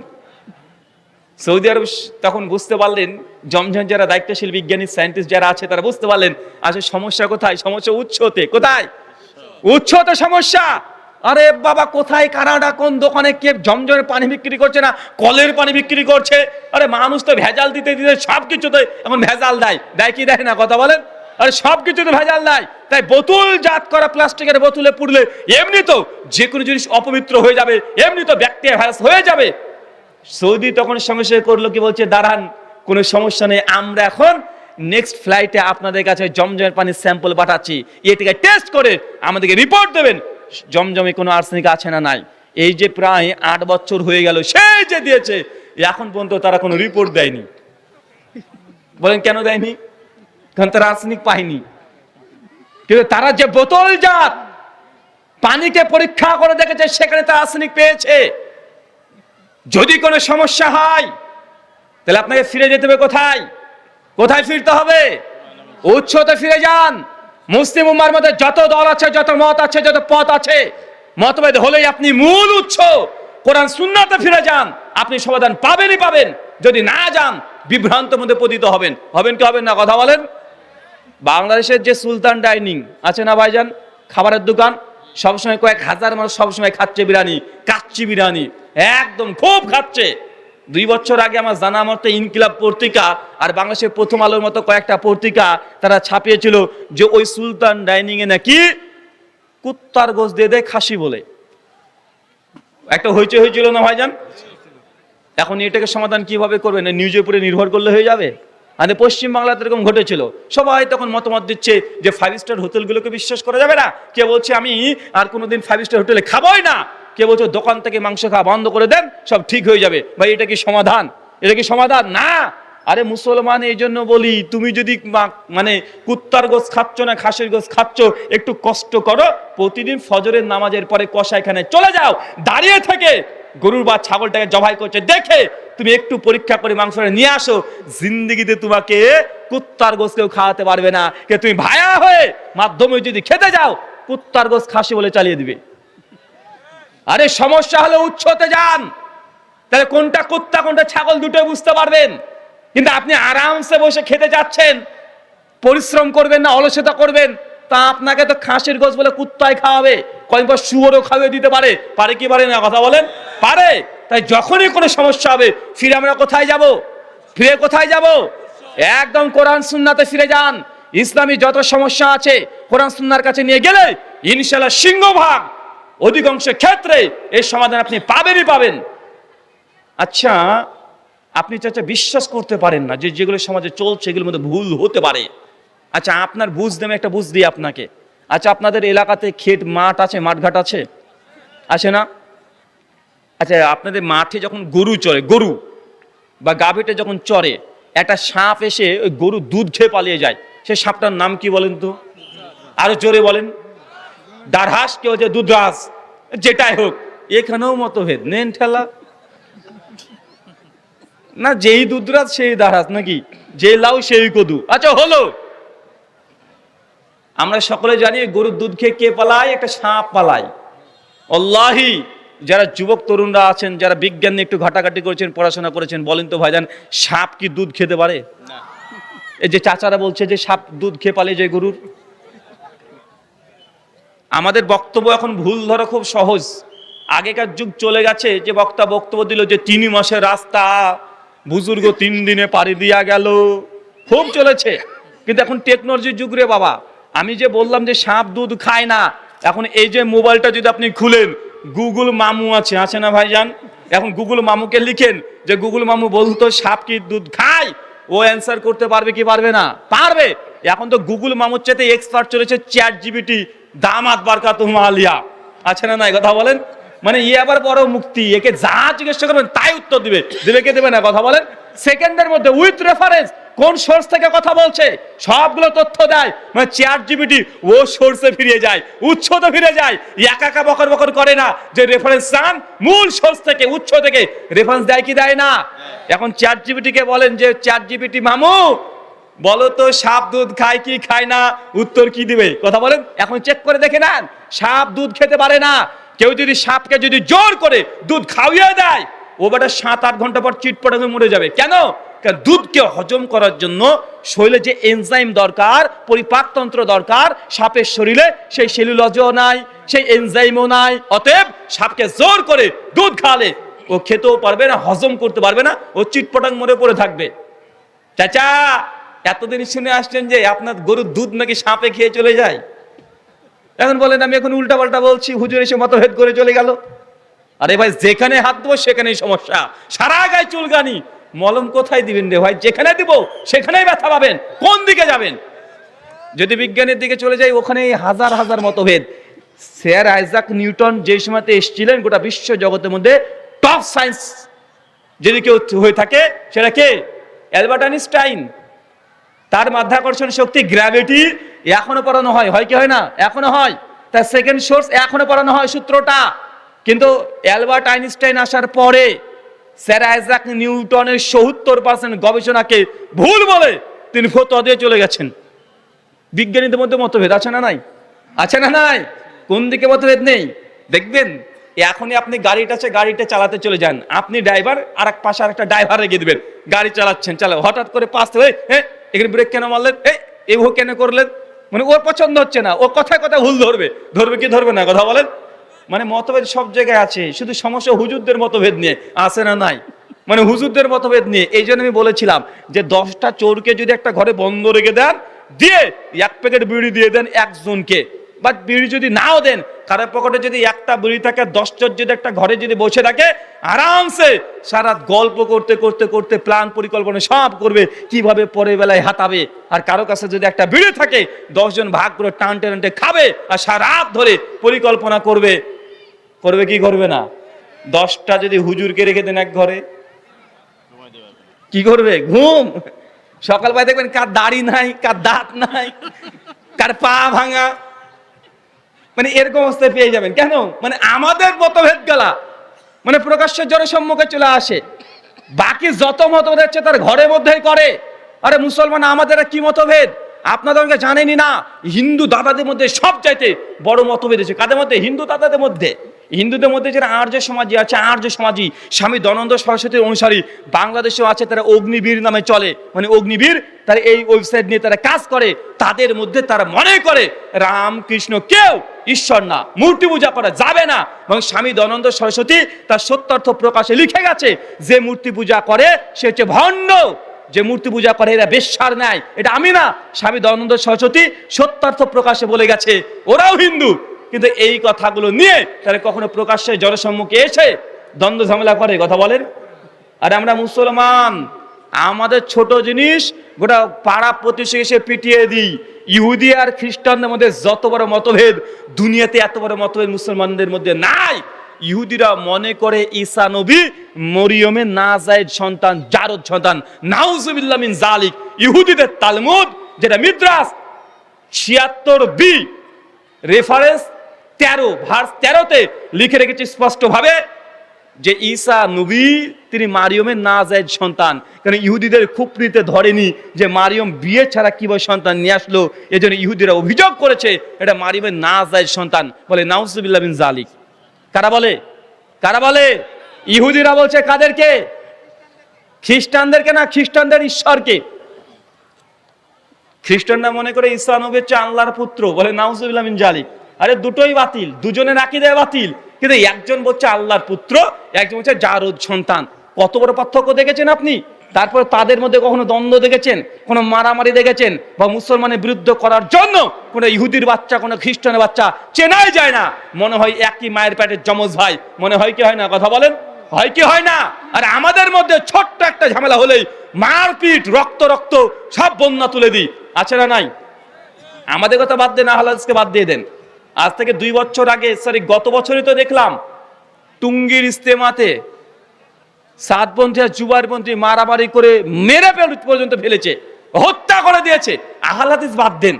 Speaker 1: সৌদি আরব তখন বুঝতে পারলেন, জমজম যারা দায়িত্বশীল বিজ্ঞানী সায়েন্টিস্ট যারা আছে তারা বুঝতে পারলেন আসলে সমস্যা কোথায়। সমস্যা উৎসতে। কোথায়? উৎসতে সমস্যা। আরে বাবা কোথায় কানাডা কোন দোকানে কে জমজমের পানি বিক্রি করছে না কলের পানি বিক্রি করছে? আরে মানুষ তো ভেজাল দিতে দিতে সব কিছুতে এখন ভেজাল দেয় কি দেয় না? কথা বলেন। আরে সব কিছুতে ভেজাল দেয়। তাই বোতল জাত করা প্লাস্টিকের বোতলে পুড়লে এমনি তো যে কোনো জিনিস অপবিত্র হয়ে যাবে, এমনি তো ব্যাকটেরিয়া ভাইরাস হয়ে যাবে। সৌদি তখন সঙ্গে সঙ্গে করলো কি, বলছে দাঁড়ান কোনো সমস্যা নেই, আমরা এখন নেক্সট ফ্লাইটে আপনাদের কাছে জমজমের পানির স্যাম্পল পাঠাচ্ছি, এটাকে টেস্ট করে আমাদেরকে রিপোর্ট দেবেন জমজমে কোনো আর্সেনিক আছে না নাই। এই যে প্রায় 8 বছর হয়ে গেল সেই যে দিয়েছে, এখন পর্যন্ত তারা কোনো রিপোর্ট দেয়নি। বলেন কেন দেয়নি? কারণ তারা আর্সেনিক পায়নি। কিন্তু তারা যে বোতলজাত পানিকে পরীক্ষা করে দেখেছে সেখানে তারা আর্সেনিক পেয়েছে। যদি কোনো সমস্যা হয় তাহলে আপনাকে ফিরে যেতে হবে কোথায়? কোথায় ফিরতে হবে? উৎসতে ফিরে যান। মুসলিম উম্মার মধ্যে যত দল আছে, যত মত আছে, যত পথ আছে, মতভেদ হলেই আপনি মূল উৎস কোরআন সুন্নাতে ফিরে যান, আপনি সমাধান পাবেনই পাবেন। যদি না যান বিভ্রান্তের মধ্যে পতিত হবেন কি হবেন না? কথা বলেন। বাংলাদেশের যে সুলতান ডাইনিং আছে না ভাইজান, খাবারের দোকান, সবসময় কয়েক হাজার মানুষ সবসময় খাচ্ছে বিরিয়ানি, কাচ্চি বিরিয়ানি, একদম খুব খাচ্ছে। 2 বছর আগে আমার জানা মতে ইনকিলাব পত্রিকা আর বাংলাদেশের প্রথম আলোর মতো কয়েকটা পত্রিকা তারা ছাপিয়েছিল যে ওই সুলতান ডাইনিং এ নাকি কুত্তার গোশত দিয়ে দেয় খাসি বলে। একটা হইচই হয়েছিল না ভাইজান? এখন এটাকে সমাধান কিভাবে করবেন? নিউজের উপরে নির্ভর করলে হয়ে যাবে? আর পশ্চিমবাংলাতে এরকম ঘটেছিল, সবাই তখন মতামত দিচ্ছে যে 5 স্টার হোটেলগুলোকে বিশ্বাস করা যাবে না, কে বলছে আমি আর কোনোদিন 5 স্টার হোটেলে খাবোই না, কে বলছে দোকান থেকে মাংস খাওয়া বন্ধ করে দেন, সব ঠিক হয়ে যাবে। ভাই এটা কি সমাধান? এটা কি সমাধান না। আরে মুসলমান এই জন্য বলি, তুমি যদি মানে কুত্তার গোশ খাচ্ছ না খাসির গোশ খাচ্ছ, একটু কষ্ট করো, প্রতিদিন ফজরের নামাজের পরে কসাইখানে চলে যাও, দাঁড়িয়ে থেকে গরুর বা ছাগলটাকে জবাই করছে দেখে তুমি একটু পরীক্ষা করে মাংসটা নিয়ে আসো, জিন্দেগিতে তোমাকে কুত্তার গোশ কেউ খাওয়াতে পারবে না। কে তুমি ভায়া হয়ে মাধ্যমে যদি খেতে যাও, কুত্তার গোশ খাসি বলে চালিয়ে দিবে। আরে সমস্যা হলে উৎসতে যান, তাহলে কোনটা কুত্তা কোনটা ছাগল দুটোই বুঝতে পারবেন। কিন্তু আপনি আরামসে বসে খেতে যাচ্ছেন, পরিশ্রম করবেন না, অলসতা করবেন, তা আপনাকে তো খাসির গোশ বলে কুত্তায় খাওয়াবে, কয়েক বার শুয়োরও খাওয়িয়ে দিতে পারে। পারে কি পারে না? কথা বলেন, পারে। তাই যখনই কোনো সমস্যা হবে, ফিরে আমরা কোথায় যাব? ফিরে কোথায় যাব? একদম কোরআন সুন্নাতে ফিরে যান। ইসলামী যত সমস্যা আছে কোরআন সুন্নাহর কাছে নিয়ে গেলে ইনশাআল্লাহ সিংহভাগ অধিকাংশ ক্ষেত্রে এর সমাধান আপনি পাবেনই পাবেন। আচ্ছা, আপনি চাচা বিশ্বাস করতে পারেন না যে যেগুলো সমাজে চলছে এগুলোর মধ্যে ভুল হতে পারে। আচ্ছা, আপনার বুঝ দেবে, একটা বুঝ দিই আপনাকে। আচ্ছা, আপনাদের এলাকাতে ক্ষেত মাঠ আছে, মাঠঘাট আছে, আছে না? আচ্ছা, আপনাদের মাঠে যখন গরু চড়ে, গরু বা গাভীটা যখন চড়ে, একটা সাপ এসে ওই গরু দুধ খেয়ে পালিয়ে যায়, সেই সাপটার নাম কি বলেন তো? আরো জোরে বলেন। দারহাস, কেউ যে দুধরাজ, যেটাই হোক। এখানেও মতভেদ, নেন ঠেলা না, যেই দুধরাজ সেই দারহাস নাকি, যে লাউ সেই কদু। আচ্ছা হলো, আমরা সকলে জানি গরুর দুধ খেয়ে কে পালায়? একটা সাপ পালায়। আল্লাহি, যারা যুবক তরুণরা আছেন, যারা বিজ্ঞান নিয়ে একটু ঘাটাঘাটি করেছেন, পড়াশোনা করেছেন, বলেন তো ভাইজান, সাপ কি দুধ খেতে পারে? এই যে চাচারা বলছে যে সাপ দুধ খেয়ে পালিয়ে যায় গরুর। আমাদের বক্তব্য এখন ভুল ধরা খুব সহজ। আগেকার যুগ চলে গেছে, যে বক্তা বক্তব্য দিল যে 3 মাসের রাস্তা বুজুর্গ 3 দিনে পাড়ি দিয়া গেল, খুব চলেছে। কিন্তু এখন টেকনোলজির যুগ রে বাবা। আমি যে বললাম যে সাপ দুধ খায় না, এখন এই যে মোবাইলটা যদি আপনি খুলেন, গুগল মামু আছে, আছে না ভাইজান? এখন গুগল মামুকে লিখেন যে গুগল মামু বলতো সাপ কি দুধ খায়, ও অ্যান্সার করতে পারবে কি পারবে না? পারবে। এখন তো গুগল মামুর চাইতে এক্সপার্ট চলেছে চ্যাট জিপিটি, দামাত বারকাতুহু আলিয়া, আছে না? নাই কথা বলেন। মানে আবার বড় মুক্তি, একে যা জিজ্ঞাসা করবেন তাই উত্তর দিবে। দিবে কে দেবে না? কথা বলেন। সেকেন্ডের মধ্যে উইথ রেফারেন্স, কোন সোর্স থেকে কথা বলছে সবগুলো তথ্য দেয়। মানে চ্যাট জিপিটি ও সোর্সে ফিরে যায়, উৎসতে ফিরে যায়, একা একা বকর বকর করে না। যে রেফারেন্স চান মূল সোর্স থেকে, উৎস থেকে রেফারেন্স দেয় কি দেয় না? এখন চ্যাট জিপিটিকে বলেন যে চ্যাট জিপিটি মামু বলো তো সাপ দুধ খায় কি খায় না, উত্তর কি দিবে? কথা বলেন। এখন চেক করে দেখে নেন, সাপ দুধ খেতে পারে না। কেউ যদি সাপকে যদি জোর করে দুধ খাওয়িয়ে দেয়, ও বেটা 7-8 ঘন্টা পর চিটপটা হয়ে মরে যাবে। কেন? কারণ দুধকে হজম করার জন্য শরীরে যে এনজাইম দরকার, পরিপাকতন্ত্র দরকার, সাপের শরীরে সেই সেলুলোজও নাই, সেই এনজাইমও নাই। অতএব সাপকে জোর করে দুধ খাওয়ালে ও খেতেও পারবে না, হজম করতে পারবে না, ও চিটপটাং মরে পড়ে থাকবে। চাচা, এতদিন শুনে আসছেন যে আপনার গরুর দুধ নাকি সাপে খেয়ে চলে যায়, এখন বলেন আমি এখন উল্টা পাল্টা বলছি, হুজুর এসে মতভেদ করে চলে গেল। আরে ভাই, যেখানে হাত দেবো সেখানেই সমস্যা, সারা গায়ে চুলকানি। মলম কোথায় দিবেন রে ভাই? যেখানে দিব সেখানেই ব্যথা পাবেন। কোন দিকে যাবেন? যদি বিজ্ঞানের দিকে চলে যাই, ওখানে হাজার হাজার মতভেদ। স্যার আইজাক নিউটন যে সময়তে এসেছিলেন, গোটা বিশ্ব জগতের মধ্যে টপ সায়েন্স যদি কেউ হয়ে থাকে, সেটা কে? Albert Einstein. তার মাধ্যাকর্ষণ শক্তি, গ্র্যাভিটি এখনো পড়ানো হয়, হয় কি হয় না? এখনো হয়। তার সেকেন্ড সোর্স এখনো পড়ানো হয়, সূত্রটা। কিন্তু অ্যালবার্ট আইনস্টাইন আসার পরে স্যার আইজাক নিউটনের ৭০% গবেষণাকে ভুল বলে তিনি ফতোয়া দিয়ে চলে গেছেন। বিজ্ঞানীদের মধ্যে মতভেদ আছে না নাই? আছে না নাই? কোন দিকে মতভেদ নেই? দেখবেন এখনই আপনি গাড়িটা চালাতে চলে যান, আপনি ড্রাইভার, আর এক পাশে আরেকটা ড্রাইভার রেখে দিবেন, গাড়ি চালাচ্ছেন, হঠাৎ করে পাশ থেকে এখানে ব্রেক কেন মারলেন, এভাবে কেন করলেন, মানে ওর পছন্দ হচ্ছে না, ও কথায় কথা ভুল ধরবে। ধরবে কি ধরবে না? কথা বলেন। মানে মতভেদ সব জায়গায় আছে, শুধু সমস্যা হুজুরদের মতভেদ নিয়ে, আছে না নাই? মানে হুজুরদের মতভেদ নিয়ে। এই জন্য আমি বলেছিলাম যে 10টা চোরকে যদি একটা ঘরে বন্ধ রেখে দেন, দিয়ে 1 প্যাকেট বিড়ি দিয়ে দেন একজনকে, বা বিড়ি যদি নাও দেন, কারোর পকেটে যদি একটা বিড়ি থাকে, 10 জন যদি একটা ঘরে যদি বসে থাকে, আরামসে সারা গল্প করতে করতে করতে প্ল্যান পরিকল্পনা সব করবে কিভাবে পরের বেলায় হাতাবে। আর কারো কাছে যদি একটা বিড়ি থাকে, 10 জন ভাগ করে টানটে টানটে খাবে আর সারা রাত ধরে পরিকল্পনা করবে। করবে কি করবে না? 10টা যদি হুজুরকে রেখে দেন এক ঘরে, কি করবে? ঘুম। সকালবেলা দেখবেন কার দাড়ি নাই, কার দাঁত নাই, কার পা ভাঙা, মানে এরকম অবস্থায় পেয়ে যাবেন। কেন? মানে আমাদের মতভেদ গেলা মানে প্রকাশ্য জনসম্মুখে চলে আসে। বাকি যত মতভেদ হচ্ছে তার ঘরের মধ্যেই করে। আরে মুসলমান আমাদের কি মতভেদ আপনাদেরকে জানেনই না? হিন্দু দাদাদের মধ্যে সব চাইতে বড় মতভেদ আছে। কাদের মধ্যে? হিন্দু দাদাদের মধ্যে। হিন্দুদের মধ্যে যারা আর্য সমাজী আছে, আর্য সমাজী স্বামী দয়ানন্দ সরস্বতীর অনুসারী বাংলাদেশেও আছে, তারা অগ্নিবীর নামে চলে, মানে অগ্নিবীর, তারা এই ওয়েবসাইট নিয়ে তারা কাজ করে। তাদের মধ্যে তারা মনে করে রামকৃষ্ণ কেউ ঈশ্বর না, মূর্তি পূজা করা যাবে না। এবং স্বামী দয়ানন্দ সরস্বতী তার সত্যার্থ প্রকাশে লিখে গেছে, যে মূর্তি পূজা করে সে হচ্ছে ভণ্ড, যে মূর্তি পূজা করে এরা বেশ্যার ন্যায়। এটা আমি না, স্বামী দয়ানন্দ সরস্বতী সত্যার্থ প্রকাশে বলে গেছে। ওরাও হিন্দু, কিন্তু এই কথাগুলো নিয়ে তারা কখনো প্রকাশ্যে জনসম্মুখে এসে দ্বন্দ্ব ঝামেলা করে, কথা বলেন। আর আমরা মুসলমান, আমাদের ছোট জিনিস গোটা পাড়া প্রতিবেশী এসে পিটিয়ে দিই। ইহুদি আর খ্রিস্টানদের মধ্যে যত বড় মতভেদ, দুনিয়াতে এত বড় মতভেদ মুসলমানদের মধ্যে নাই। ইহুদিরা মনে করে ঈসা নবী মরিয়মের নাজায়েজ সন্তান, জারদ সন্তান, নাউজুবিল্লাহ মিন জালিক। ইহুদিদের তালমুদ, যেটা মিদ্রাস 76b রেফারেন্স 13 ভার্স 13তে লিখে রেখেছে স্পষ্ট ভাবে যে ঈসা নবী তিনি মারিয়মের নাজায়েজ সন্তান। কারণ ইহুদিদের খুপড়িতে ধরেনি যে মারিয়ম বিয়ে ছাড়া কিভাবে সন্তান নিয়ে আসলো, এজন্য ইহুদিরা অভিযোগ করেছে এটা মারিয়মের নাজায়েজ সন্তান। বলে নাউজুবিল্লাহ মিন জালিক। কারা বলে? কারা বলে? ইহুদিরা বলছে। কাদেরকে? খ্রিস্টানদেরকে না, খ্রিস্টানদের ঈশ্বরকে। খ্রিস্টানরা মনে করে ঈসা নবী হচ্ছে আল্লাহর পুত্র, বলে নাউজুবিল্লাহ মিন জালিক। আরে দুটোই বাতিল, দুজনের আকীদা বাতিল। কিন্তু একজন বলছে আল্লাহর পুত্র, একজন বলছে জারদ সন্তান। কত বড় পার্থক্য দেখেছেন আপনি? তারপর তাদের মধ্যে কখনো দ্বন্দ্ব দেখেছেন, কোনো মারামারি দেখেছেন, বা মুসলমানের বিরুদ্ধে করার জন্য কোনো ইহুদির বাচ্চা কোনো খ্রিস্টানের বাচ্চা চেনাই যায় না, মনে হয় একই মায়ের পেটের যমজ ভাই, মনে হয় কি হয় না? কথা বলেন, হয় কি হয় না? আর আমাদের মধ্যে ছোট্ট একটা ঝামেলা হলেই মারপিট, রক্ত রক্ত সব বন্যা তুলে দিই, আছে না নাই? আমাদের কথা বাদ দেন, আহলাদিসকে বাদ দিয়ে দেন। আজ থেকে 2 বছর আগে, সরি গত বছরই তো দেখলাম টুঙ্গির ইস্তেমাতে সাতপন্থী আর জুবারপন্থী মারামারি করে মেরে পর্যন্ত ফেলেছে, হত্যা করে দিয়েছে। আহলে হাদিস বাদ দেন,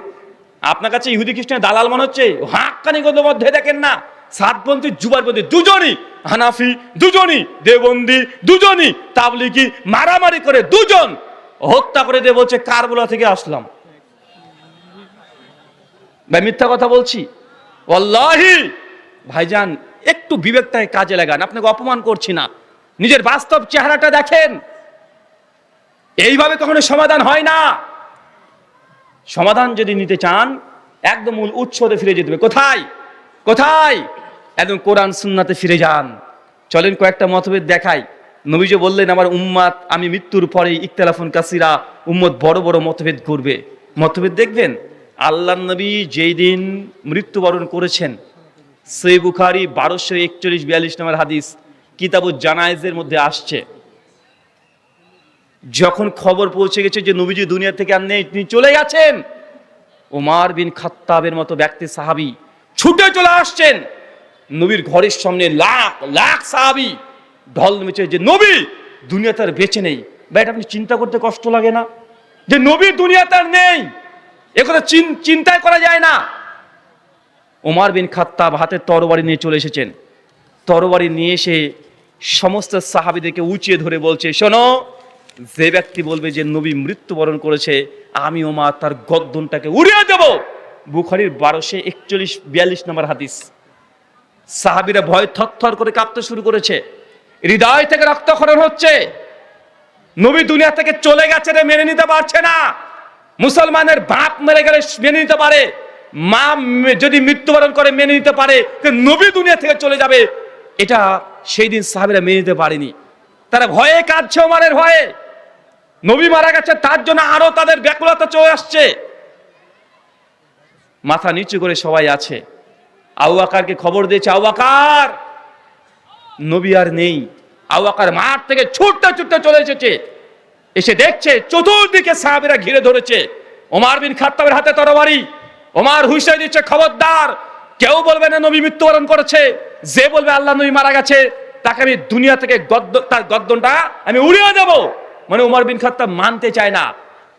Speaker 1: আপনার কাছে ইহুদি খ্রিস্টান দালাল মনে হচ্ছে? হাক্কানি গ্রন্থের মধ্যে দেখেন না, সাতপন্থী জুবারপন্থী দুজনই, হানাফি দুজনই, দেওবন্দি দুজনই, তাবলিগি মারামারি করে দুজন হত্যা করে দিয়ে বলছে কারবালা থেকে আসলাম। ভাই মিথ্যা কথা বলছি? ওয়াল্লাহি ভাইজান একটু বিবেকটাকে কাজে লাগান। আপনাকে অপমান করছি না, নিজের বাস্তব চেহারাটা দেখেন। এইভাবে কখনো সমাধান হয় না। সমাধান যদি নিতে চান একদম মূল উৎসতে ফিরে যেতে হবে। কোথায়? কোথায়? একদম কোরআন সুন্নাতে ফিরে যান। চলেন কয়েকটা মতভেদ দেখাই। নবীজি বললেন আমার উম্মত আমি মৃত্যুর পরে ইখতিলাফুন কাসীরা, উম্মত বড় বড় মতভেদ করবে। মতভেদ দেখবেন। আল্লাহর নবী যেই দিন মৃত্যুবরণ করেছেন, সহিহ বুখারী 1241-42 নম্বর হাদিস, কিতাবুজ জানায়েজের মধ্যে আসছে, যখন খবর পৌঁছে গেছে যে নবীজি দুনিয়া থেকে আর নেই, তিনি চলে গেছেন, ওমর বিন খাত্তাবের মতো ব্যক্তি সাহাবী ছুটে চলে আসছেন নবীর ঘরের সামনে। লাখ লাখ সাহাবী ঢল মেচে যে নবী দুনিয়াতে আর বেঁচে নেই। ভাই এটা আপনি চিন্তা করতে কষ্ট লাগে না যে নবী দুনিয়াতে আর নেই? একথা চিন্তাই করা যায় না। ওমর বিন খাত্তাব হাতে তরবারি নিয়ে চলে এসেছেন। তরবারি নিয়ে এসে সমস্ত সাহাবীদেরকে উঁচিয়ে ধরে বলছে, শোনো, যে ব্যক্তি বলবে যে নবী মৃত্যুবরণ করেছে, আমি ওমর তার গর্দনটাকে উড়িয়ে দেব। বুখারীর 1241-42 নম্বর হাদিস। সাহাবীরা ভয় থরথর করে কাঁপতে শুরু করেছে, হৃদয় থেকে রক্তক্ষরণ হচ্ছে। নবী দুনিয়া থেকে চলে গেছে রে, মেনে নিতে পারছে না। মুসলমানের বাপ মেরে গেলে মেনে নিতে পারে, মা যদি মৃত্যুবরণ করে মেনে নিতে পারে, নবী দুনিয়া থেকে চলে যাবে এটা সেই দিন সাহাবীরা মেনে নিতে পারেনি। তারা ভয়ে কাঁদছে, ওমরের ভয়ে। নবী মারা গেছে তার জন্য আরো তাদের ব্যাকুলতা চলে আসছে। মাথা নিচু করে সবাই আছে। আবু বকরকে খবর দিয়েছে, আবু বকর, নবী আর নেই। আবু বকর মাঠ থেকে ছুটতে ছুটতে চলে এসেছে, এসে দেখছে চতুর্দিকে সাহাবীরা ঘিরে ধরেছে। ওমর বিন খাত্তাবের হাতে তরবারি। ওমর হুঁশিয়ারি দিচ্ছে, খবরদার, কেউ বলবে না নবী মৃত্যুবরণ করেছে। যে বলবে আল্লাহ নবী মারা গেছে, তাকে আমি দুনিয়া থেকে তার গর্দনটা আমি উড়িয়ে দেব। মানে ওমর বিন খাত্তাব মানতে চায় না।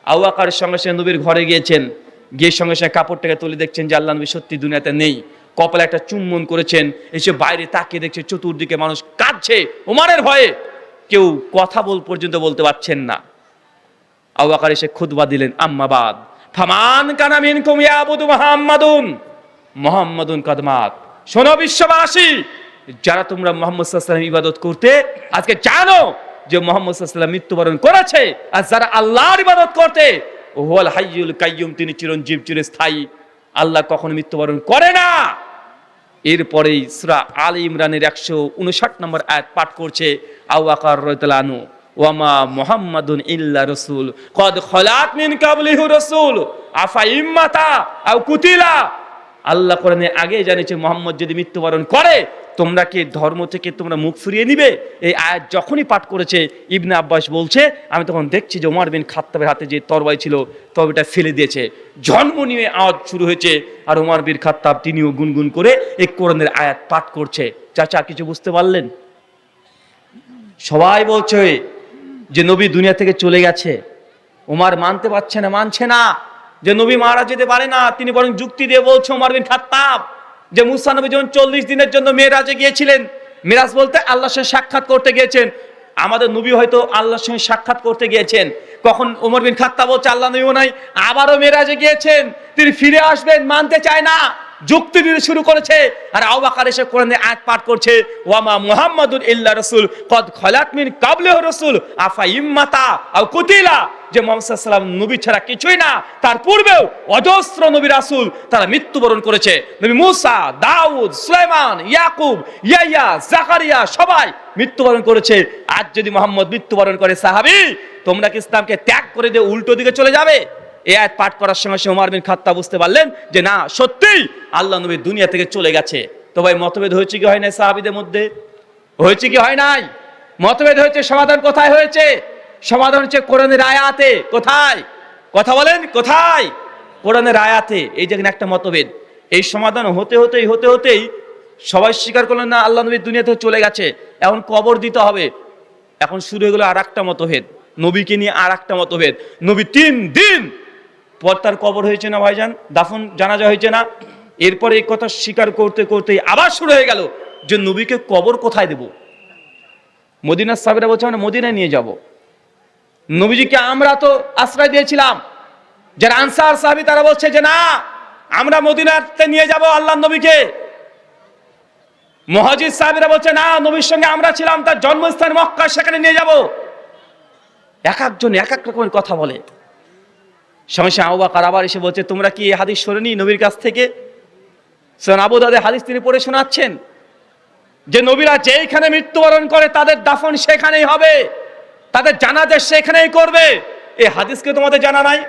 Speaker 1: আবু বকর সঙ্গে সঙ্গে নবীর ঘরে গিয়েছেন, গিয়ে সঙ্গে সঙ্গে কাপড়টাকে তুলে দেখছেন যে আল্লাহ নবী সত্যি দুনিয়াতে নেই। কপালে একটা চুম্বন করেছেন, এসে বাইরে তাকিয়ে দেখছে চতুর্দিকে মানুষ কাঁদছে ওমরের ভয়ে, কেউ কথা পর্যন্ত বলতে পারছেন না। আবু বকর এসে খুতবা দিলেন, আম্মা বাদ ফামান কানা মিনকুম ইয়াবুদু মুহাম্মাদুন কদ মাত। শোনো বিশ্ববাসী, যারা তোমরা মুহাম্মদ সাল্লাল্লাহু আলাইহি ওয়াসাল্লাম ইবাদত করতে, আজকে জানো যে মুহাম্মদ সাল্লাল্লাহু আলাইহি ওয়াসাল্লাম মৃত্যুবরণ করেছে। আর যারা আল্লাহর ইবাদত করতে, ওয়াল হাইয়ুল কাইয়ুম, তিনি চিরঞ্জীব চিরস্থায়ী, আল্লাহ কখনো মৃত্যুবরণ করে না। এরপরেই সূরা আলে ইমরানের 159 নম্বর আয়াত পাঠ করছে আবু বকর রাদিয়াল্লাহু আনহু, ওয়ামা মুহাম্মাদুন ইল্লা রাসূল কদ খলাত মিন কাবলিহি রাসূল আফা ইম্মাতা আও কুতিলা। আল্লাহ কোরআনে আগে জানিয়েছে মুহাম্মদ যদি মৃত্যুবরণ করে তোমরা কি ধর্ম থেকে তোমরা মুখ ফিরিয়ে নিবে। এই আয়াত যখনই পাঠ করেছে ইবনে আব্বাস বলছে, আমি তখন দেখছি যে ওমর বিন খাত্তাবের হাতে যে তরবারি ছিল তরবারিটা ফেলে দিয়েছে। জন্ম নিয়ে আওয়াজ শুরু হয়েছে, আর ওমর বিন খাত্তাব তিনিও গুনগুন করে এই কোরআনের আয়াত পাঠ করছে। চাচা কিছু বুঝতে পারলেন? সবাই বলছে যে নবী দুনিয়া থেকে চলে গেছে। ওমর মানতে পারছে না, মানছে না যে নবী মারা যেতে পারে না। তিনি বরং যুক্তি দিয়ে বলছে ওমর বিন খাত্তাব যে মুসা নবী যখন 40 দিনের জন্য মেরাজে গিয়েছিলেন, মেরাজ বলতে আল্লাহর সঙ্গে সাক্ষাৎ করতে গিয়েছেন, আমাদের নবী হয়তো আল্লাহর সঙ্গে সাক্ষাৎ করতে গিয়েছেন। কখন ওমর বিন খাত্তাব বলছে আল্লাহ নবীও নাই, আবারও মেরাজে গিয়েছেন, তিনি ফিরে আসবেন, মানতে চায় না, যুক্তি দিতে শুরু করেছে। আর আবু বকর এসে কোরআনের আয়াত পাঠ করছে, ওয়ামা মুহাম্মাদুন ইল্লা রাসূল কদ খলাত মিন কাবলিহি রাসূল আফা ইম্মাতা আও কুতিলা, যে মুহাম্মদ সাল্লাল্লাহু আলাইহি ওয়াসাল্লাম নবী ছাড়া কিছুই না, তার পূর্বেও অজস্র নবী রাসূল তারা মৃত্যুবরণ করেছে। নবী মুসা, দাউদ, সুলাইমান, ইয়াকুব, ইয়াহইয়া, জাকারিয়া সবাই মৃত্যুবরণ করেছে। আজ যদি মুহাম্মদ মৃত্যুবরণ করে, সাহাবী তোমরা কি ইসলামকে ত্যাগ করে দিয়ে উল্টো দিকে চলে যাবে? এই আয়াত পাঠ করার সঙ্গে সঙ্গে ওমর বিন খাত্তাব বুঝতে পারলেন যে না, সত্যিই আল্লাহ নবী দুনিয়া থেকে চলে গেছে। তো ভাই মতভেদ হয়েছে কি হয় নাই? সাহাবীদের মধ্যে হয়েছে কি হয় নাই? মতভেদ হয়েছে। সমাধান কোথায় হয়েছে? সমাধান হচ্ছে কোরআনের আয়াতে। কোথায়? কথা বলেন, কোথায়? কোরআনের আয়াতে। এই যেখানে একটা মতভেদ, এই সমাধান হতে হতেই সবাই স্বীকার করলেন না আল্লাহ নবী দুনিয়া থেকে চলে গেছে, এখন কবর দিতে হবে। এখন শুরু হয়ে গেল আর একটা মতভেদ, নবীকে নিয়ে আর একটা মতভেদ। নবী 3 দিন পর তার কবর হয়েছে না ভাইজান, দাফন জানাজা হয়েছে না। এরপরে এই কথা স্বীকার করতে করতেই আবার শুরু হয়ে গেল যে নবীকে কবর কোথায় দেব। মদিনার সাহাবীরা বলছে আমরা মদিনায় নিয়ে যাব। নবীজিকে আমরা তো আশ্রয় দিয়েছিলাম, যারা আনসার সাহাবী তারা বলছে যে না, আমরা মদিনাতে নিয়ে যাব আল্লাহর নবীকে। মুহাজির সাহাবীরা বলছে না, নবীর সঙ্গে আমরা ছিলাম, তার জন্মস্থান মক্কা, সেখানে নিয়ে যাব। এক একজন এক এক রকমের কথা বলে। সমস্যা আবু বকর আবার এসে বলছে তোমরা কি এই হাদিস শোনোনি নবীর কাছ থেকে? সুনান আবু দাউদের হাদিস তিনি পড়ে শোনাচ্ছেন যে নবীরা যেখানে মৃত্যুবরণ করে তাদের দাফন সেখানেই হবে, তাদের জানাজা সেখানেই করবে। এই হাদিসকে তোমাদের জানা নাই?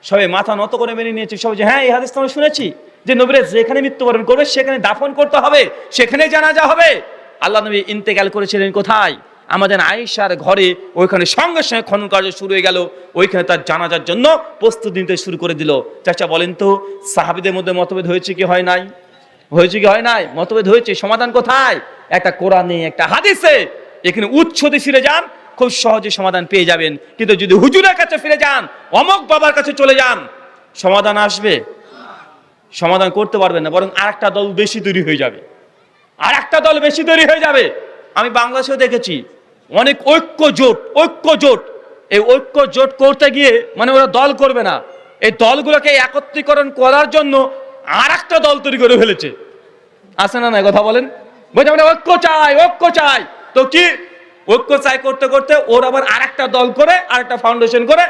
Speaker 1: সবাই মাথা নত করে মেনে নিয়েছে। সবাই যে হ্যাঁ, এই হাদিস তোমরা শুনেছি যে নবীরা যেখানে মৃত্যুবরণ করবে সেখানে দাফন করতে হবে, সেখানেই জানাজা হবে। আল্লাহ নবী ইন্তেকাল করেছিলেন কোথায়? আমাদের আয়েশার ঘরে। ওইখানে সঙ্গে সঙ্গে খনন কার্য শুরু হয়ে গেল, ওইখানে তার জানাজার জন্য প্রস্তুতি নিতে শুরু করে দিল। চাচা বলেন তো, সাহাবীদের মধ্যে মতভেদ হয়েছে কি হয় নাই? হয়েছে কি হয় নাই? মতভেদ হয়েছে। সমাধান কোথায়? একটা কোরআনে, একটা হাদিসে। এখানে উৎসতে ফিরে যান, খুব সহজে সমাধান পেয়ে যাবেন। কিন্তু যদি হুজুরের কাছে ফিরে যান, অমুক বাবার কাছে চলে যান, সমাধান আসবে? সমাধান করতে পারবেন না, বরং আর একটা দল বেশি তৈরি হয়ে যাবে, আর একটা দল বেশি তৈরি হয়ে যাবে। আমি বাংলাদেশেও দেখেছি অনেক ঐক্য জোট। এই ঐক্য জোট করতে গিয়ে মানে ওরা দল করবে না, এই দলগুলোকে একত্রীকরণ করার জন্য আর একটা দল তৈরি করে ফেলেছে। আছে না? কথা বলেন। বলছে আমরা ঐক্য চাই। তো কি ঐক্য চাই করতে করতে ওর আবার আর একটা দল করে, আর একটা ফাউন্ডেশন করে,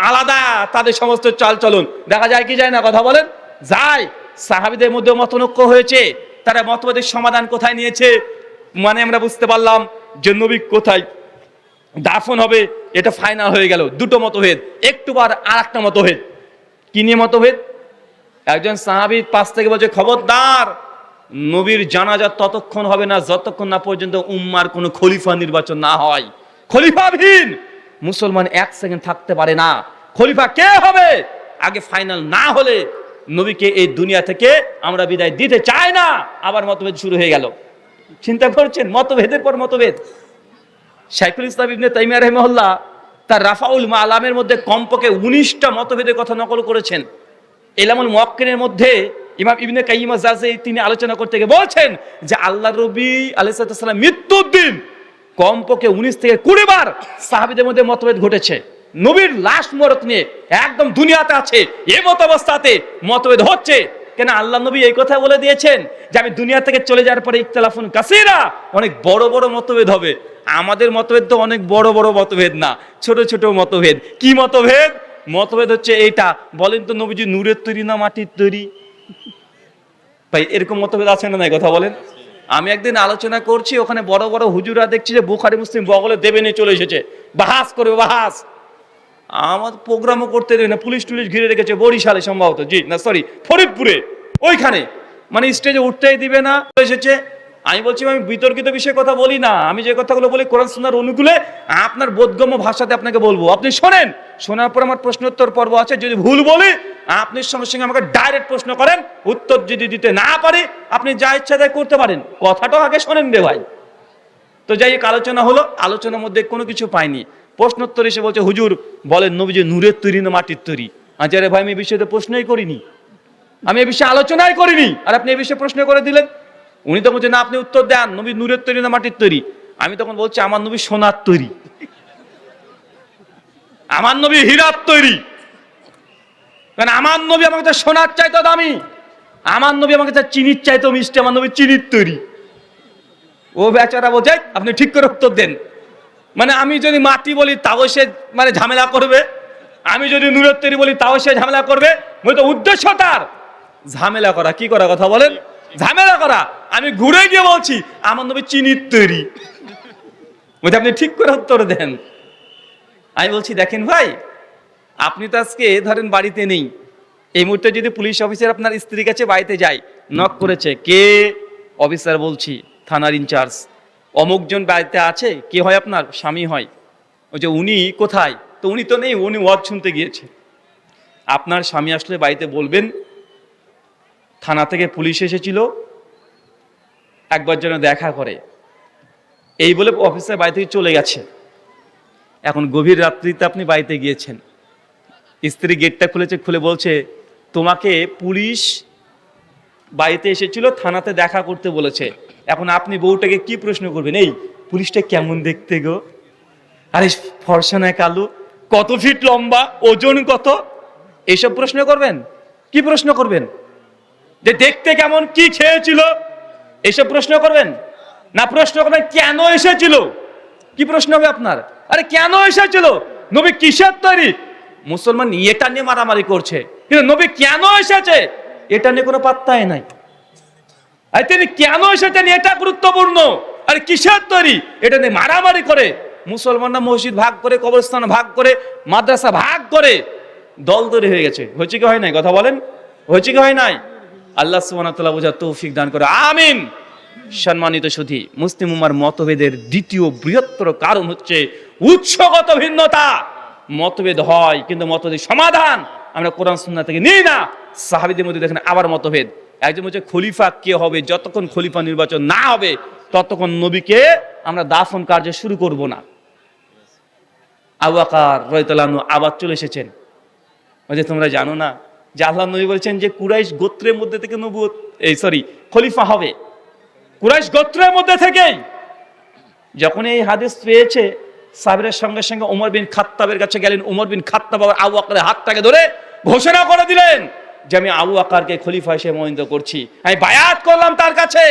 Speaker 1: আলাদা তাদের সমস্ত চাল চলন দেখা যায় কি যায় না? কথা বলেন। যায়। সাহাবীদের মধ্যে মতনৈক্য হয়েছে, তারা মতভেদের সমাধান কোথায় নিয়েছে? মানে আমরা বুঝতে পারলাম যে নবী কোথায় দাফন হবে, এটা ফাইনাল হয়ে গেল। দুটো মতভেদ। একটু বার আর একটা মতভেদ। কি নিয়ে মতভেদ? একজন সাহাবী পাশ থেকে বলছে, খবরদার, নবীর জানাজা ততক্ষণ হবে না যতক্ষণ না পর্যন্ত উম্মার কোনো খলিফা নির্বাচন না হয়। খলিফাবিহীন মুসলমান এক সেকেন্ড থাকতে পারে না। খলিফা কে হবে আগে ফাইনাল না হলে নবীকে এই দুনিয়া থেকে আমরা বিদায় দিতে চাই না। আবার মতভেদ শুরু হয়ে গেল। চিন্তা করছেন, মতভেদের পর মতভেদ। শাইখুল ইসলাম ইবনে তাইমিয়া রাহিমাহুল্লাহ তার রাফাউল মালামের মধ্যে কমপক্ষে 19টা মতভেদের কথা নকল করেছেন। ইলামুল মুওয়াক্কিনের মধ্যে ইমাম ইবনে কাইয়িম আয-জাযী তিনি আলোচনা করতে গিয়ে বলছেন যে আল্লাহর নবী আলাইহিস সালাম মৃত্যুর দিন কমপক্ষে 19 থেকে 20 বার সাহাবীদের মধ্যে মতভেদ ঘটেছে। নবীর লাশ মোবারক নিয়ে একদম দুনিয়াতে আছে, এই মত অবস্থাতে মতভেদ হচ্ছে কেন? আল্লাহ নবী এই কথা বলে দিয়েছেন যে আমি দুনিয়া থেকে চলে যাওয়ার পরে ইখতিলাফুন কাসীরা, অনেক বড় বড় মতভেদ হবে। আমাদের মতভেদ তো অনেক বড় বড় মতভেদ না, ছোট ছোট মতভেদ। কি মতভেদ? মতভেদ হচ্ছে এইটা, বলেন তো নবীজি নূরের তৈরি না মাটির তৈরি? ভাই এরকম মতভেদ আছে না নাই? কথা বলেন। আমি একদিন আলোচনা করছি, ওখানে বড় বড় হুজুরা দেখছি যে বুখারী মুসলিম বগলে দেবে নিয়ে চলে এসেছে, বাহাস করবে বাহাস। আমার প্রোগ্রামও করতে দেবে না, পুলিশ টুলিশ ঘিরে রেখেছে, বরিশালে সম্ভবত, জি না সরি ফরিদপুরে, ওইখানে মানে স্টেজে উঠতেই দিবে না এসেছে। আমি বলছি আমি বিতর্কিত বিষয়ে কথা বলি না, আমি যে কথাগুলো বলি কোরআন সুন্নাহর অনুকূলে আপনার বোধগম্য ভাষাতে আপনাকে বলবো, আপনি শোনেন। শোনার পর আমার প্রশ্নোত্তর পর্ব আছে, যদি ভুল বলি আপনি সঙ্গে সঙ্গে আমাকে ডাইরেক্ট প্রশ্ন করেন, উত্তর যদি দিতে না পারি আপনি যা ইচ্ছা তাই করতে পারেন, কথাটা আগে শোনেন রে ভাই। তো যাই হোক, আলোচনা হলো, আলোচনার মধ্যে কোনো কিছু পাইনি। প্রশ্নোত্তর এসে বলছে, হুজুর বলেন নবীজি নূরের তৈরি না মাটির তৈরি? আচ্ছা রে ভাই, আমি এই বিষয়ে তো প্রশ্নই করিনি, আমি এই বিষয়ে আলোচনাই করিনি, আর আপনি এই বিষয়ে প্রশ্ন করে দিলেন। উনি তো বলছে না আপনি উত্তর দেন, নবী নূরের তৈরি না মাটির তৈরি? আমি তখন বলছি আমার নবী সোনার তৈরি, আমার নবী হীরার তৈরি। কারণ আমার নবী আমাকে তো সোনার চাইতো দামি, আমার নবী আমাকে তো চিনির চাইতো মিষ্টি, আমার নবী চিনির তৈরি। ও বেচারা বলছে আপনি ঠিক করে উত্তর দেন। মানে আমি যদি মাটি বলি তাও সে মানে ঝামেলা করবে, আমি যদি নূরের তৈরি বলি তাও সে ঝামেলা করবে। তো উদ্দেশ্য তার ঝামেলা করা, কি করা? কথা বলেন, ঝামেলা করা। আমি ঘুরে গিয়ে বলছি আমার নবী চিনির তৈরি, বলতে আপনি ঠিক করে উত্তর দেন। আমি বলছি দেখেন ভাই, আপনি তো আজকে ধরেন বাড়িতে নেই, এই মুহূর্তে যদি পুলিশ অফিসার আপনার স্ত্রীর কাছে বাড়িতে যায়, নক করেছে, কে? অফিসার বলছি থানার ইনচার্জ, অমুকজন বাড়িতে আছে, কে হয় আপনার? স্বামী হয়। ওই যে উনি কোথায়? তো উনি তো নেই, উনি ওয়াজ শুনতে গিয়েছে। আপনার স্বামী আসলে বাড়িতে বলবেন থানা থেকে পুলিশ এসেছিল, একবার যেন দেখা করে, এই বলে অফিসার বাড়ি থেকে চলে গেছে। এখন গভীর রাত্রিতে আপনি বাড়িতে গিয়েছেন, স্ত্রী গেটটা খুলেছে, খুলে বলছে তোমাকে পুলিশ বাড়িতে এসেছিল, থানাতে দেখা করতে বলেছে। এখন আপনি বউটাকে কি প্রশ্ন করবেন? এই পুলিশটা কেমন দেখতে গো? আরে ফর্সা না কালো? কত ফিট লম্বা? ওজন কত? এইসব প্রশ্ন করবেন? কি প্রশ্ন করবেন? যে দেখতে কেমন, কি খেয়েছিল, এইসব প্রশ্ন করবেন না? প্রশ্ন করবেন কেন এসেছিল? কি প্রশ্ন হবে আপনার? আরে কেন এসেছিল? নবী কিসের তৈরি? মুসলমান এটা নিয়ে মারামারি করছে, কিন্তু নবী কেন এসেছে এটা নিয়ে কোনো পাত্তাই নাই। আর তিনি কেন এসেছেন এটা গুরুত্বপূর্ণ, আর কিসের তৈরি এটা নিয়ে মারামারি করে। মুসলমানরা মসজিদ ভাগ করে, কবরস্থান ভাগ করে, মাদ্রাসা ভাগ করে দল তৈরি হয়ে গেছে। হয়েছে কি হয় নাই? কথা বলেন, হয়েছে কি হয় নাই? আল্লাহ সুবহানাহু ওয়া তাআলা বোঝার তৌফিক দান করে, আমিন। সম্মানিত সুধী, মুসলিম উম্মার মতভেদের দ্বিতীয় বৃহত্তর কারণ হচ্ছে উৎসগত ভিন্নতা। মতভেদ হয় কিন্তু মতভেদের সমাধান আমরা কোরআন সুন্নাহ থেকে নিই না। সাহাবীদের মধ্যে দেখেন আবার মতভেদ। একজন বলছে খলিফা কে হবে, যতক্ষণ খলিফা নির্বাচন না হবে ততক্ষণ নবীকে আমরা দাফন কার্য শুরু করব না। আবু বকর রাদিয়াল্লাহু আনহু আবার চলে এসেছেন, বলছে তোমরা জানো না যে আল্লাহ নবী বলেছেন যে কুরাইশ গোত্রের মধ্যে থেকে নবুয়ত খলিফা হবে, কুরাইশ গোত্রের মধ্যে থেকেই। যখন এই হাদিস পেয়েছে সাহাবীদের সঙ্গে সঙ্গে ওমর বিন খাত্তাবের কাছে গেলেন। ওমর বিন খাত্তাব আবু বকরের হাতটাকে ধরে ঘোষণা করে দিলেন যে আমি আবু বকরকে খলিফা হিসেবে মনোনীত করছি, আমি বায়াত করলাম তার কাছে।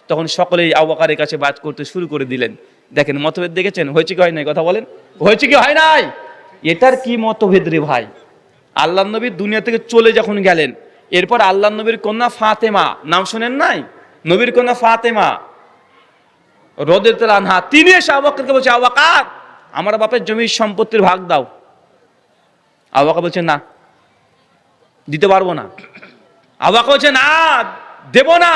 Speaker 1: তখন সকলেই আবু বকরের কাছে বায়াত করতে শুরু করে দিলেন। দেখেন মতভেদ দেখেছেন, হয়েছে কি হয় নাই? কথা বলেন, হয়েছে কি হয় নাই? এটার কি মতভেদ রে ভাই? আল্লাহ নবী দুনিয়া থেকে চলে যখন গেলেন, এরপর আল্লাহ নবীর কন্যা ফাতেমা, নাম শুনেন নাই? নবীর কন্যা ফাতেমা রাদিয়াল্লাহু আনহা, তিনি এসে আবু বকরকে বলছে, আবু বকর আমার বাপের জমির সম্পত্তির ভাগ দাও। আবু বকর বলছে না, দিতে পারবো না। আবু বকর বলছে না, দেব না।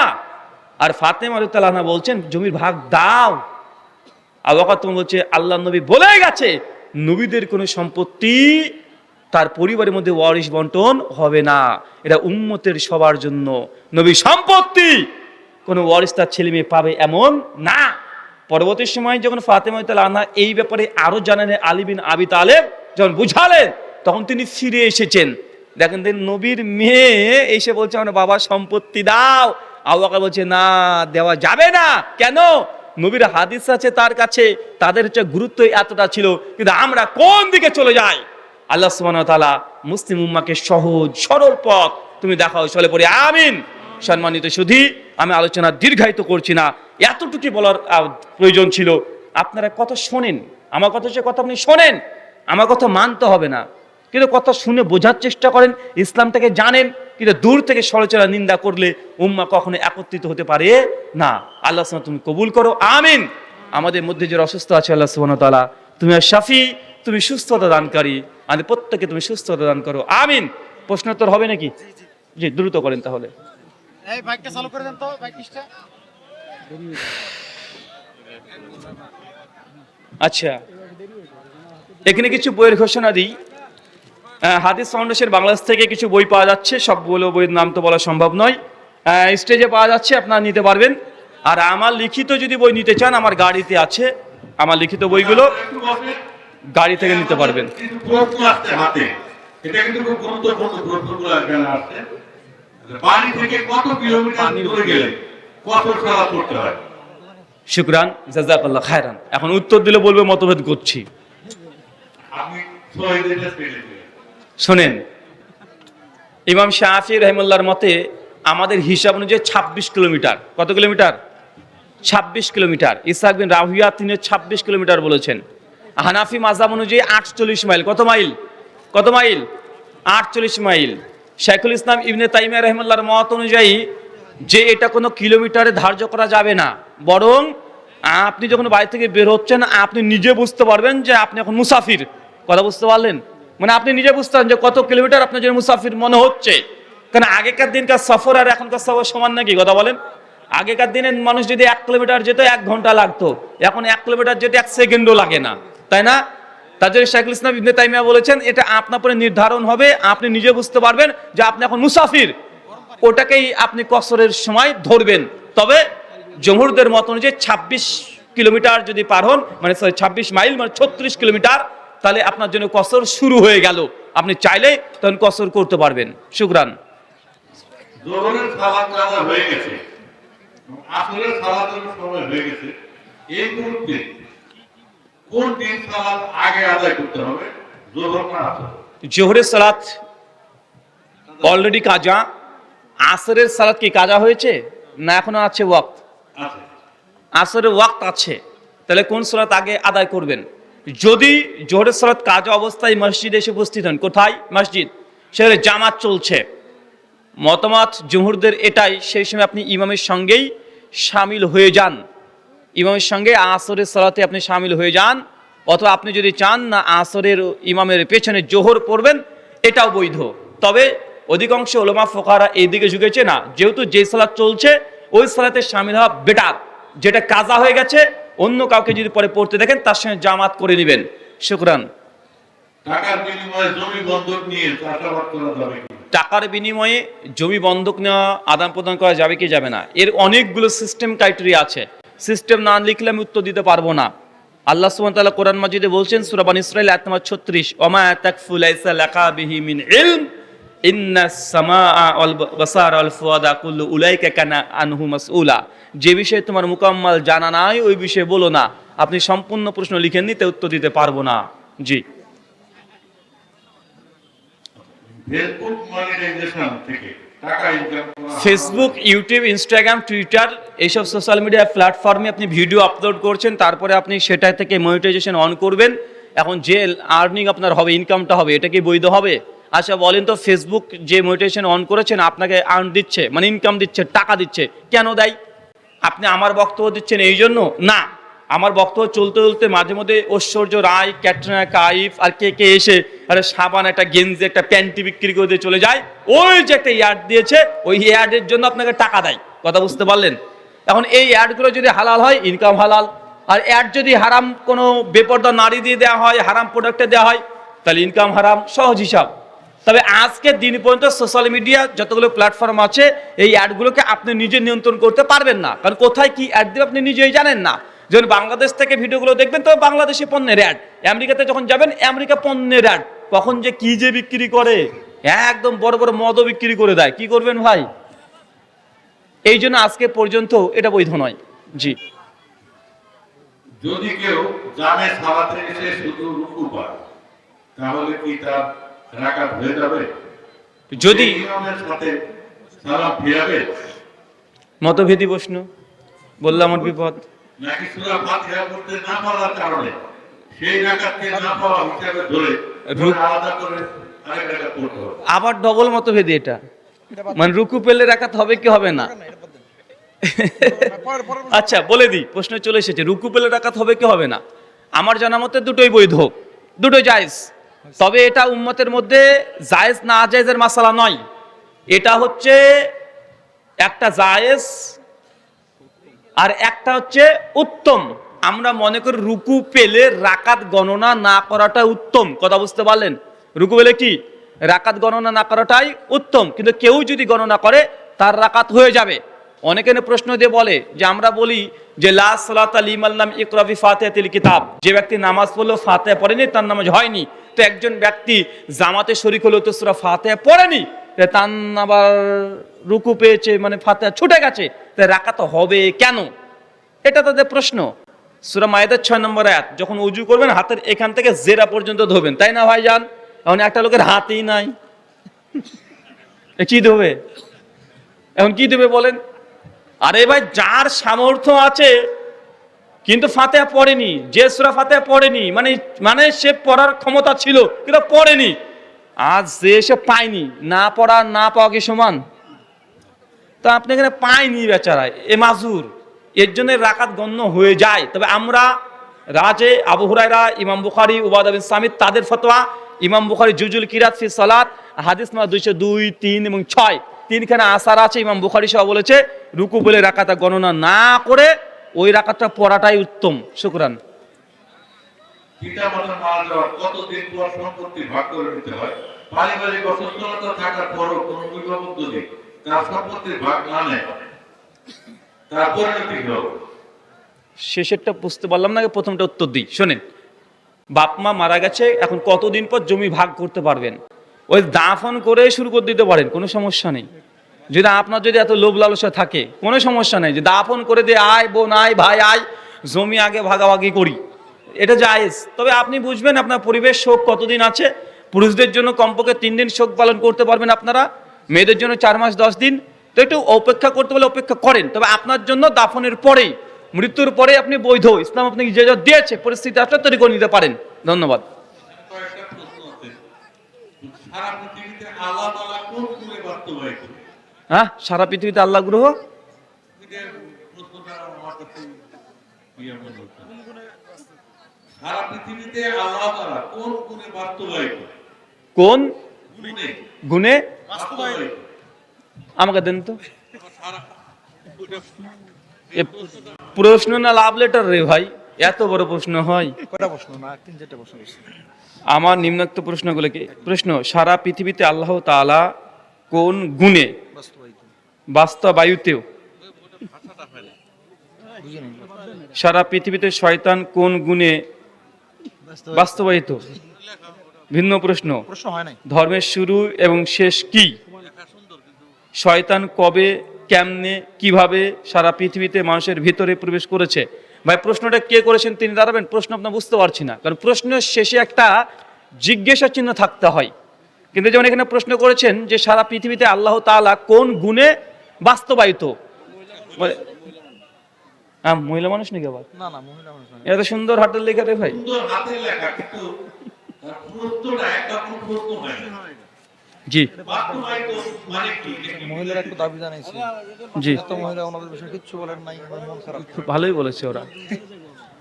Speaker 1: আর ফাতেমা রাদিয়াল্লাহু আনহা বলছেন জমির ভাগ দাও। আবু বকর তখন বলছে আল্লাহর নবী বলে গেছে নবীদের কোনো সম্পত্তি তার পরিবারের মধ্যে ওয়ারিশ বন্টন হবে না, এটা উম্মতের সবার জন্য। নবী সম্পত্তি কোনো ওয়ারিশ তার ছেলে মেয়ে পাবে এমন না। পরবর্তী সময় যখন ফাতেমা রাদিয়াল্লাহু আনহা এই ব্যাপারে আরো জানালেন, আলী বিন আবি তালেব যখন বুঝালেন, তখন তিনি ফিরে এসেছেন। দেখেন নবীর মেয়ে এসে বলছে আমার বাবা সম্পত্তি দাও। আবু বকর বলছে না, দেওয়া যাবে না। কেন? নবীর হাদিস আছে তার কাছে, তাদের হচ্ছে গুরুত্ব এতটা ছিল, কিন্তু আমরা কোন দিকে চলে যাই। আল্লাহ সুবহানাহু ওয়া তাআলা মুসলিম উম্মাহকে সহজ সরল পথ তুমি দেখাও, চলে পড়ি আমিন। সম্মানিত সুধী, আমি আলোচনা দীর্ঘায়িত করছি না, এতটুকু বলার প্রয়োজন ছিল। আপনারা কথা শোনেন, আমার কথা হচ্ছে কথা আপনি শোনেন, আমার কথা মানতে হবে না, কিন্তু কথা শুনে বোঝার চেষ্টা করেন, ইসলামটাকে জানেন। কিন্তু দূর থেকে সমালোচনা নিন্দা করলে উম্মাহ কখনো একত্রিত হতে পারে না। আল্লাহ সুবহানাহু ওয়া তাআলা তুমি কবুল করো আমিন। আমাদের মধ্যে যে অসুস্থ আছে আল্লাহ সুবহানাহু ওয়া তাআলা তুমি আর শাফি, তুমি সুস্থতা দানকারী, আমাদের প্রত্যেককে তুমি সুস্থতা দান করো আমিন। প্রশ্নোত্তর হবে নাকি? জি দ্রুত করেন তাহলে।
Speaker 2: এই বাইকটা চালু করে দেন তো, বাইকটা।
Speaker 1: আচ্ছা, এখানে কিছু বইয়ের ঘোষণা দিই। হাদিস ফাউন্ডেশন বাংলাদেশ থেকে কিছু বই পাওয়া যাচ্ছে, সবগুলো বইয়ের নাম তো বলা সম্ভব নয়। স্টেজে পাওয়া যাচ্ছে, আপনারা নিতে পারবেন। আর আমার লিখিত যদি বই নিতে চান, আমার গাড়িতে আছে, আমার লিখিত বইগুলো গাড়ি থেকে নিতে পারবেন।
Speaker 3: এটা কিন্তু খুব গুরুত্বপূর্ণ প্রশ্নগুলো এখানে আসছে। বাড়ি থেকে কত কিলোমিটার দূরে গেলে কত সালাত পড়তে হয়?
Speaker 1: শুকরান, জাযাকাল্লাহ খায়রান। এখন উত্তর দিলে বলবে মতভেদ করছি।
Speaker 3: আমি শহীদের পেলে
Speaker 1: শোনেন, ইমাম শাফি রাহিমাহুল্লাহর মতে আমাদের হিসাব অনুযায়ী 26 কিলোমিটার। কত কিলোমিটার? 26 কিলোমিটার। ইসহাক বিন রাহুইয়া তিনি 26 কিলোমিটার বলেছেন। হানাফি মাযহাব অনুযায়ী 48 মাইল। কত মাইল? কত মাইল? 48 মাইল। শাইখুল ইসলাম ইবনে তাইমিয়া রাহিমাহুল্লাহর মত অনুযায়ী যে এটা কোনো কিলোমিটারে ধার্য করা যাবে না, বরং আপনি যখন বাড়ি থেকে বের হচ্ছেন আপনি নিজে বুঝতে পারবেন যে আপনি এখন মুসাফির। কথা বুঝতে পারলেন? মানে আপনি নিজে বুঝতে পারেন যে কত কিলোমিটার আপনার জন্য মুসাফির মনে হচ্ছে। কারণ আগেকার দিনকার সফর আর এখনকার সফর সমান নাকি? কথা বলেন। আগেকার দিনের মানুষ যদি 1 কিলোমিটার যেত 1 ঘন্টা লাগতো, এখন 1 কিলোমিটার যেতে 1 সেকেন্ডও লাগে না, তাই না? তার জন্য শাইখুল ইসলাম ইবনে তাইমিয়া বলেছেন এটা আপনার পরে নির্ধারণ হবে, আপনি নিজে বুঝতে পারবেন যে আপনি এখন মুসাফির, ওটাকেই আপনি কসরের সময় ধরবেন। তবে জমহুরদের মত অনুযায়ী 26 কিলোমিটার যদি পার হন, মানে 26 মাইল মানে 36 কিলোমিটার, তাহলে আপনার জন্য কসর শুরু হয়ে গেল। আপনি চাইলে তখন কসর করতে পারবেন। শুকরান।
Speaker 3: যোহরের সালাত কাজা হয়ে গেছে, আসরের সালাতের সময় হয়ে গেছে, এই মুহূর্তে কোন দিন সালাত আগে আদায় করতে হবে, যোহর না আসর?
Speaker 1: জোহরের সালাত অলরেডি কাজা। আসরের সালাত কি কাজা হয়েছে না এখনো আছে ওয়াক্ত?
Speaker 3: আছে।
Speaker 1: আসরের ওয়াক্ত আছে, তাহলে কোন সালাত আগে আদায় করবেন? যদি জোহরের সালাত কাজা অবস্থায় মসজিদে এসে উপস্থিত হন, কোথায়? মসজিদ, সেখানে জামাত চলছে, মতামত জমহুরদের এটাই, সেই সময় আপনি ইমামের সঙ্গেই শামিল হয়ে যান, ইমামের সঙ্গে আসরের সালাতে আপনি শামিল হয়ে যান। অথবা আপনি যদি চান না আসরের ইমামের পেছনে জোহর পড়বেন, এটাও বৈধ। তবে অধিকাংশ উলামা ফুকাহারা এই দিকে ঝুঁকেছে না, যেহেতু যে সালাত চলছে ওই সালাতে শামিল হওয়া বেটার। যেটা কাজা হয়ে গেছে অন্য কাউকে যদি পরে পড়তে দেখেন তার সঙ্গে জামাত করে নেবেন। শুকরান।
Speaker 3: টাকার বিনিময়ে জমি বন্ধক নিয়ে চাষাবাদ করা যাবে কি?
Speaker 1: টাকার বিনিময়ে জমি বন্ধক নেওয়া, আদান প্রদান করা যাবে কি যাবে না, এর অনেকগুলো সিস্টেম ক্রাইটেরিয়া আছে। সিস্টেম না লিখলে আমি উত্তর দিতে পারবো না। আল্লাহ সুবহানাহু ওয়া তাআলা কোরআন মাজিদে বলছেন সূরা বনী ইসরাঈল আয়াত নম্বর 36, ওমা তাকফু লাইসা লাকা বিহি মিন ইলম ইন্নাস সামাআ ওয়াল বাসারা ওয়াল ফুআদা কুল্লু উলাইকা কানা আনহু মাসউলা। যে বিষয়ে তোমার মুকাম্মাল জানা নাই ওই বিষয়ে বলো না। আপনি সম্পূর্ণ প্রশ্ন লিখেন নিতে উত্তর দিতে পারবো না। জি।
Speaker 3: ফেসবুক মনিটাইজেশন থেকে টাকা ইনকাম করা,
Speaker 1: ফেসবুক, ইউটিউব, ইনস্টাগ্রাম, টুইটার এইসব সোশ্যাল মিডিয়া প্ল্যাটফর্মে আপনি ভিডিও আপলোড করছেন, তারপরে আপনি সেটা থেকে মনিটাইজেশন অন করবেন। এখন যে আর্নিং আপনার হবে, ইনকামটা হবে, এটা কি বৈধ হবে? আচ্ছা বলেন তো, ফেসবুক যে মনিটাইজেশন অন করেছেন আপনাকে আর্ন দিচ্ছে, মানে ইনকাম দিচ্ছে, টাকা দিচ্ছে, কেন দেয়? আপনি আমার বক্তব্য দিচ্ছেন এই জন্য না। আমার বক্তব্য চলতে চলতে মাঝে মধ্যে ঐশ্বর্য রায়, ক্যাটরিনা কাইফ আর কে কে এসে আরে সাবান, একটা গেঞ্জি, একটা প্যান্টি বিক্রি করে দিয়ে চলে যায়, ওই যে একটা অ্যাড দিয়েছে ওই অ্যাডের জন্য আপনাকে টাকা দেয়। কথা বুঝতে পারলেন? এখন এই অ্যাডগুলো যদি হালাল হয়, ইনকাম হালাল। আর অ্যাড যদি হারাম কোনো বেপরদা নারী দিয়ে দেওয়া হয়, হারাম প্রোডাক্টে দেওয়া হয়, তাহলে ইনকাম হারাম, সহজ হিসাব। তবে আজকের দিন পর্যন্ত সোশ্যাল মিডিয়া যতগুলো প্ল্যাটফর্ম আছে, এই অ্যাডগুলোকে আপনি নিজে নিয়ন্ত্রণ করতে পারবেন না, কারণ কোথায় কি অ্যাড দেবে আপনি নিজেই জানেন না। যখন বাংলাদেশ থেকে ভিডিওগুলো দেখবেন তো বাংলাদেশি পণ্যের অ্যাড, আমেরিকাতে যখন যাবেন আমেরিকা পণ্যের অ্যাড, কখন যে কি যে বিক্রি করে, একদম বড় বড় মদও বিক্রি করে দেয়। কি করবেন ভাই? এই জন্য আজকে পর্যন্ত এটা বৈধ নয়। জি,
Speaker 3: যদি কেউ জামে সালাতে এসে শুধু রুকু পায়, তাহলে কি তার রাকাত হয়ে যাবে?
Speaker 1: যদি
Speaker 3: ইমামের সাথে সালাম ফিরাবে,
Speaker 1: মতভেদী প্রশ্ন, বললাম আমার বিপদ।
Speaker 3: নাকি সূরা ফাতিহা পড়তে না পারার কারণে সেই রাকাতকে না পাওয়া হিসাবে ধরে আলাদা করে আরেক রাকাত পড়তে হবে?
Speaker 1: আবার ডবল মতভেদী এটা, মানে রুকু পেলে রাকাত হবে কি হবে না? আচ্ছা বলে দিই, প্রশ্ন চলে এসেছে, রুকু পেলে রাকাত হবে কি হবে না? আমার জানা মতে দুটোই বৈধ, দুটোই জায়েজ। তবে এটা উম্মতের মধ্যে জায়েজ না জায়েজের মাসালা নয়, এটা হচ্ছে একটা জায়েজ আর একটা হচ্ছে উত্তম। আমরা মনে করি রুকু পেলে রাকাত গণনা না করাটা উত্তম। কথা বুঝতে পারলেন? রুকু পেলে কি রাকাত গণনা না করাটাই উত্তম, কিন্তু কেউ যদি গণনা করে তার রাকাত হয়ে যাবে। অনেকে প্রশ্ন দিয়ে বলে যে আমরা বলি যে লা সালাতা লিমান লাম ইকরা বি ফাতিহাতিল কিতাব, যে ব্যক্তি নামাজ পড়লো ফাতিহা পড়েনি তার নামাজ হয়নি। তো একজন ব্যক্তি জামাতে শরীক হলো তো সূরা ফাতিহা পড়েনি, তার আবার রুকু পেয়েছে, মানে ফাতিহা ছুটে গেছে, তাই রাকাত হবে কেন? এটা তাদের প্রশ্ন। সূরা মায়েদার 6 নম্বর আয়াত, যখন উজু করবেন হাতের এখান থেকে জেরা পর্যন্ত ধোবেন, তাই না ভাইজান? এখন একটা লোকের হাতই নাই, কি ধোবে? এখন কি দেবে বলেন? আরে ভাই, যার সামর্থ্য আছে কিন্তু ফাতিহা পড়েনি, যে সূরা ফাতিহা পড়েনি, মানে সে পড়ার ক্ষমতা ছিল কিন্তু পড়েনি, আজ যে সে পায়নি, না পড়া না পাওয়া কি সমান? তো আপনি এখানে পায়নি বেচারা, এ মাজুর, এর জন্য রাকাত গণ্য হয়ে যায়। তবে আমরা রাজে আবু হুরায়রা, ইমাম বুখারী, উবাদা বিন সামিত তাদের ফতোয়া, ইমাম বুখারী জুজুল কিরাত ফি সালাত হাদিস নম্বর 202, 3 এবং 6, তিনখানে আসার আছে। ইমাম বুখারী সহ বলেছে রুকু বলে রাকাত গণনা না করে ওই রাকাতটা পড়াটাই উত্তম। শুকরান।
Speaker 3: পিতামাতা মারা যাওয়ার কতদিন পর সম্পত্তি ভাগ করে নিতে হয়? পারিবারিক অসুস্থতা থাকার পরও কোনো অভিভাবক যদি তার সম্পত্তির ভাগ না নেয়, তার পরিণতি কি হবে?
Speaker 1: শেষেরটা বুঝতে পারলাম না, প্রথমটা উত্তর দিই। শোনেন, বাপ মা মারা গেছে, এখন কতদিন পর জমি ভাগ করতে পারবেন? ওই দাফন করে শুরু করে দিতে পারেন, কোনো সমস্যা নেই। যদি আপনার যদি এত লোভ লালসা থাকে কোনো সমস্যা নেই, যে দাফন করে দিয়ে আয় বোন আয় ভাই আয়, জমি আগে ভাগাভাগি করি, এটা জায়েজ। তবে আপনি বুঝবেন আপনার পরিবেশ শোক কতদিন আছে। পুরুষদের জন্য কমপক্ষে 3 দিন শোক পালন করতে পারবেন আপনারা, মেয়েদের জন্য 4 মাস 10 দিন। তো একটু অপেক্ষা করতে বলে অপেক্ষা করেন। তবে আপনার জন্য দাফনের পরেই, মৃত্যুর পরে আপনি বৈধ, ইসলাম আপনাকে যে যা দিয়েছে পরিস্থিতি আসলে তৈরি করে নিতে পারেন। ধন্যবাদ।
Speaker 3: কয়েকটা প্রশ্ন আছে। সারা পৃথিবীতে আল্লাহ তাআলা কোন গুণে বাস্তবায়িত?
Speaker 1: হ্যাঁ, সারা পৃথিবীতে আল্লাহ গ্রহ,
Speaker 3: এটার প্রশ্নটা আমার কাছে মনে হচ্ছে। সারা পৃথিবীতে আল্লাহ তাআলা কোন গুণে বাস্তবায়িত?
Speaker 1: কোন
Speaker 3: গুণে
Speaker 1: গুণে
Speaker 3: বাস্তবায়িত?
Speaker 1: আমাকে দেন তো।
Speaker 3: সারা
Speaker 1: এ প্রশ্ন না লাভ লেটার রে ভাই, এত বড় প্রশ্ন হয়?
Speaker 2: কয়টা প্রশ্ন না 3-4টা প্রশ্ন করছি।
Speaker 1: আমার নিম্নোক্ত প্রশ্নগুলো কি? প্রশ্ন, সারা পৃথিবীতে আল্লাহ তাআলা কোন গুণে
Speaker 2: বাস্তবায়িত
Speaker 1: বাস্তবায়িত?
Speaker 2: বুঝিনি।
Speaker 1: সারা পৃথিবীতে শয়তান কোন গুণে বাস্তবায়িত? ভিন্ন প্রশ্ন,
Speaker 2: প্রশ্ন হয় নাই।
Speaker 1: ধর্মের শুরু এবং শেষ কি? শয়তান কবে, কেমনে, কিভাবে সারা পৃথিবীতে মানুষের ভিতরে প্রবেশ করেছে? ভাই প্রশ্নটা কে করেছেন তিনি দাঁড়াবেন, প্রশ্ন আপনার বুঝতে পারছি না, কারণ প্রশ্নের শেষে একটা জিজ্ঞাসা চিহ্ন থাকতে হয়। কিন্তু যেমন এখানে প্রশ্ন করেছেন যে সারা পৃথিবীতে আল্লাহ তাআলা কোন গুণে বাস্তবায়িত? মহিলা মানুষ নাকি আবার?
Speaker 2: না না, মহিলা মানুষ না।
Speaker 1: এত সুন্দর হাতের লেখা রে ভাই।
Speaker 3: সুন্দর হাতের লেখা, কিন্তু তার প্রশ্নটা একটা কোনো প্রশ্ন হয় না।
Speaker 1: জি
Speaker 3: বাস্তবায়িত মানে কি?
Speaker 2: মহিলারা একটু দাবি জানাইছে,
Speaker 1: জি,
Speaker 2: এত মহিলা ওনাদের বিষয়ে কিচ্ছু বলেন নাই, আমার মন খারাপ।
Speaker 1: খুব ভালোই বলেছে ওরা।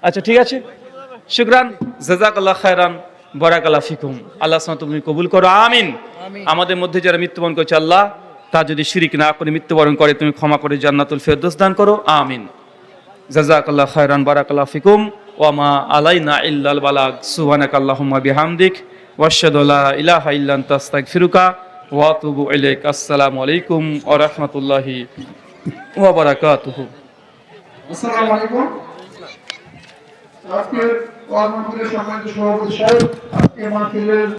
Speaker 1: আচ্ছা ঠিক আছে, শুকরান, জাযাকাল্লাহ খায়রান। বারাকাল্লাহু ফিকুম। আল্লাহ সুবহানাহু তুমি কবুল করো, আমিন। আমাদের মধ্যে যারা মৃত্যুবরণ করছে আল্লাহ, তা যদি শিরিক না করে মৃত্যুবরণ করে তুমি ক্ষমা করে জান্নাতুল ফেরদৌস দান করো, আমিন। জাযাকাল্লাহু খায়রান, বারাকাল্লাহু ফিকুম, ওয়া মা আলাইনা ইল্লাল বালাগ। সুবহানাকাল্লাহুম্মা বিহামদিক ওয়া আশহাদু লা ইলাহা ইল্লা আনতা আস্তাগফিরুকা ওয়া আতুবু ইলাইক। আসসালামু আলাইকুম ওয়া রাহমাতুল্লাহি ওয়া বারাকাতুহু।
Speaker 4: আসসালামু আলাইকুম। আজকের ওয়াজ মাহফিলের সম্মানিত সভাপতি সাহেব, আজকে মাহফিলের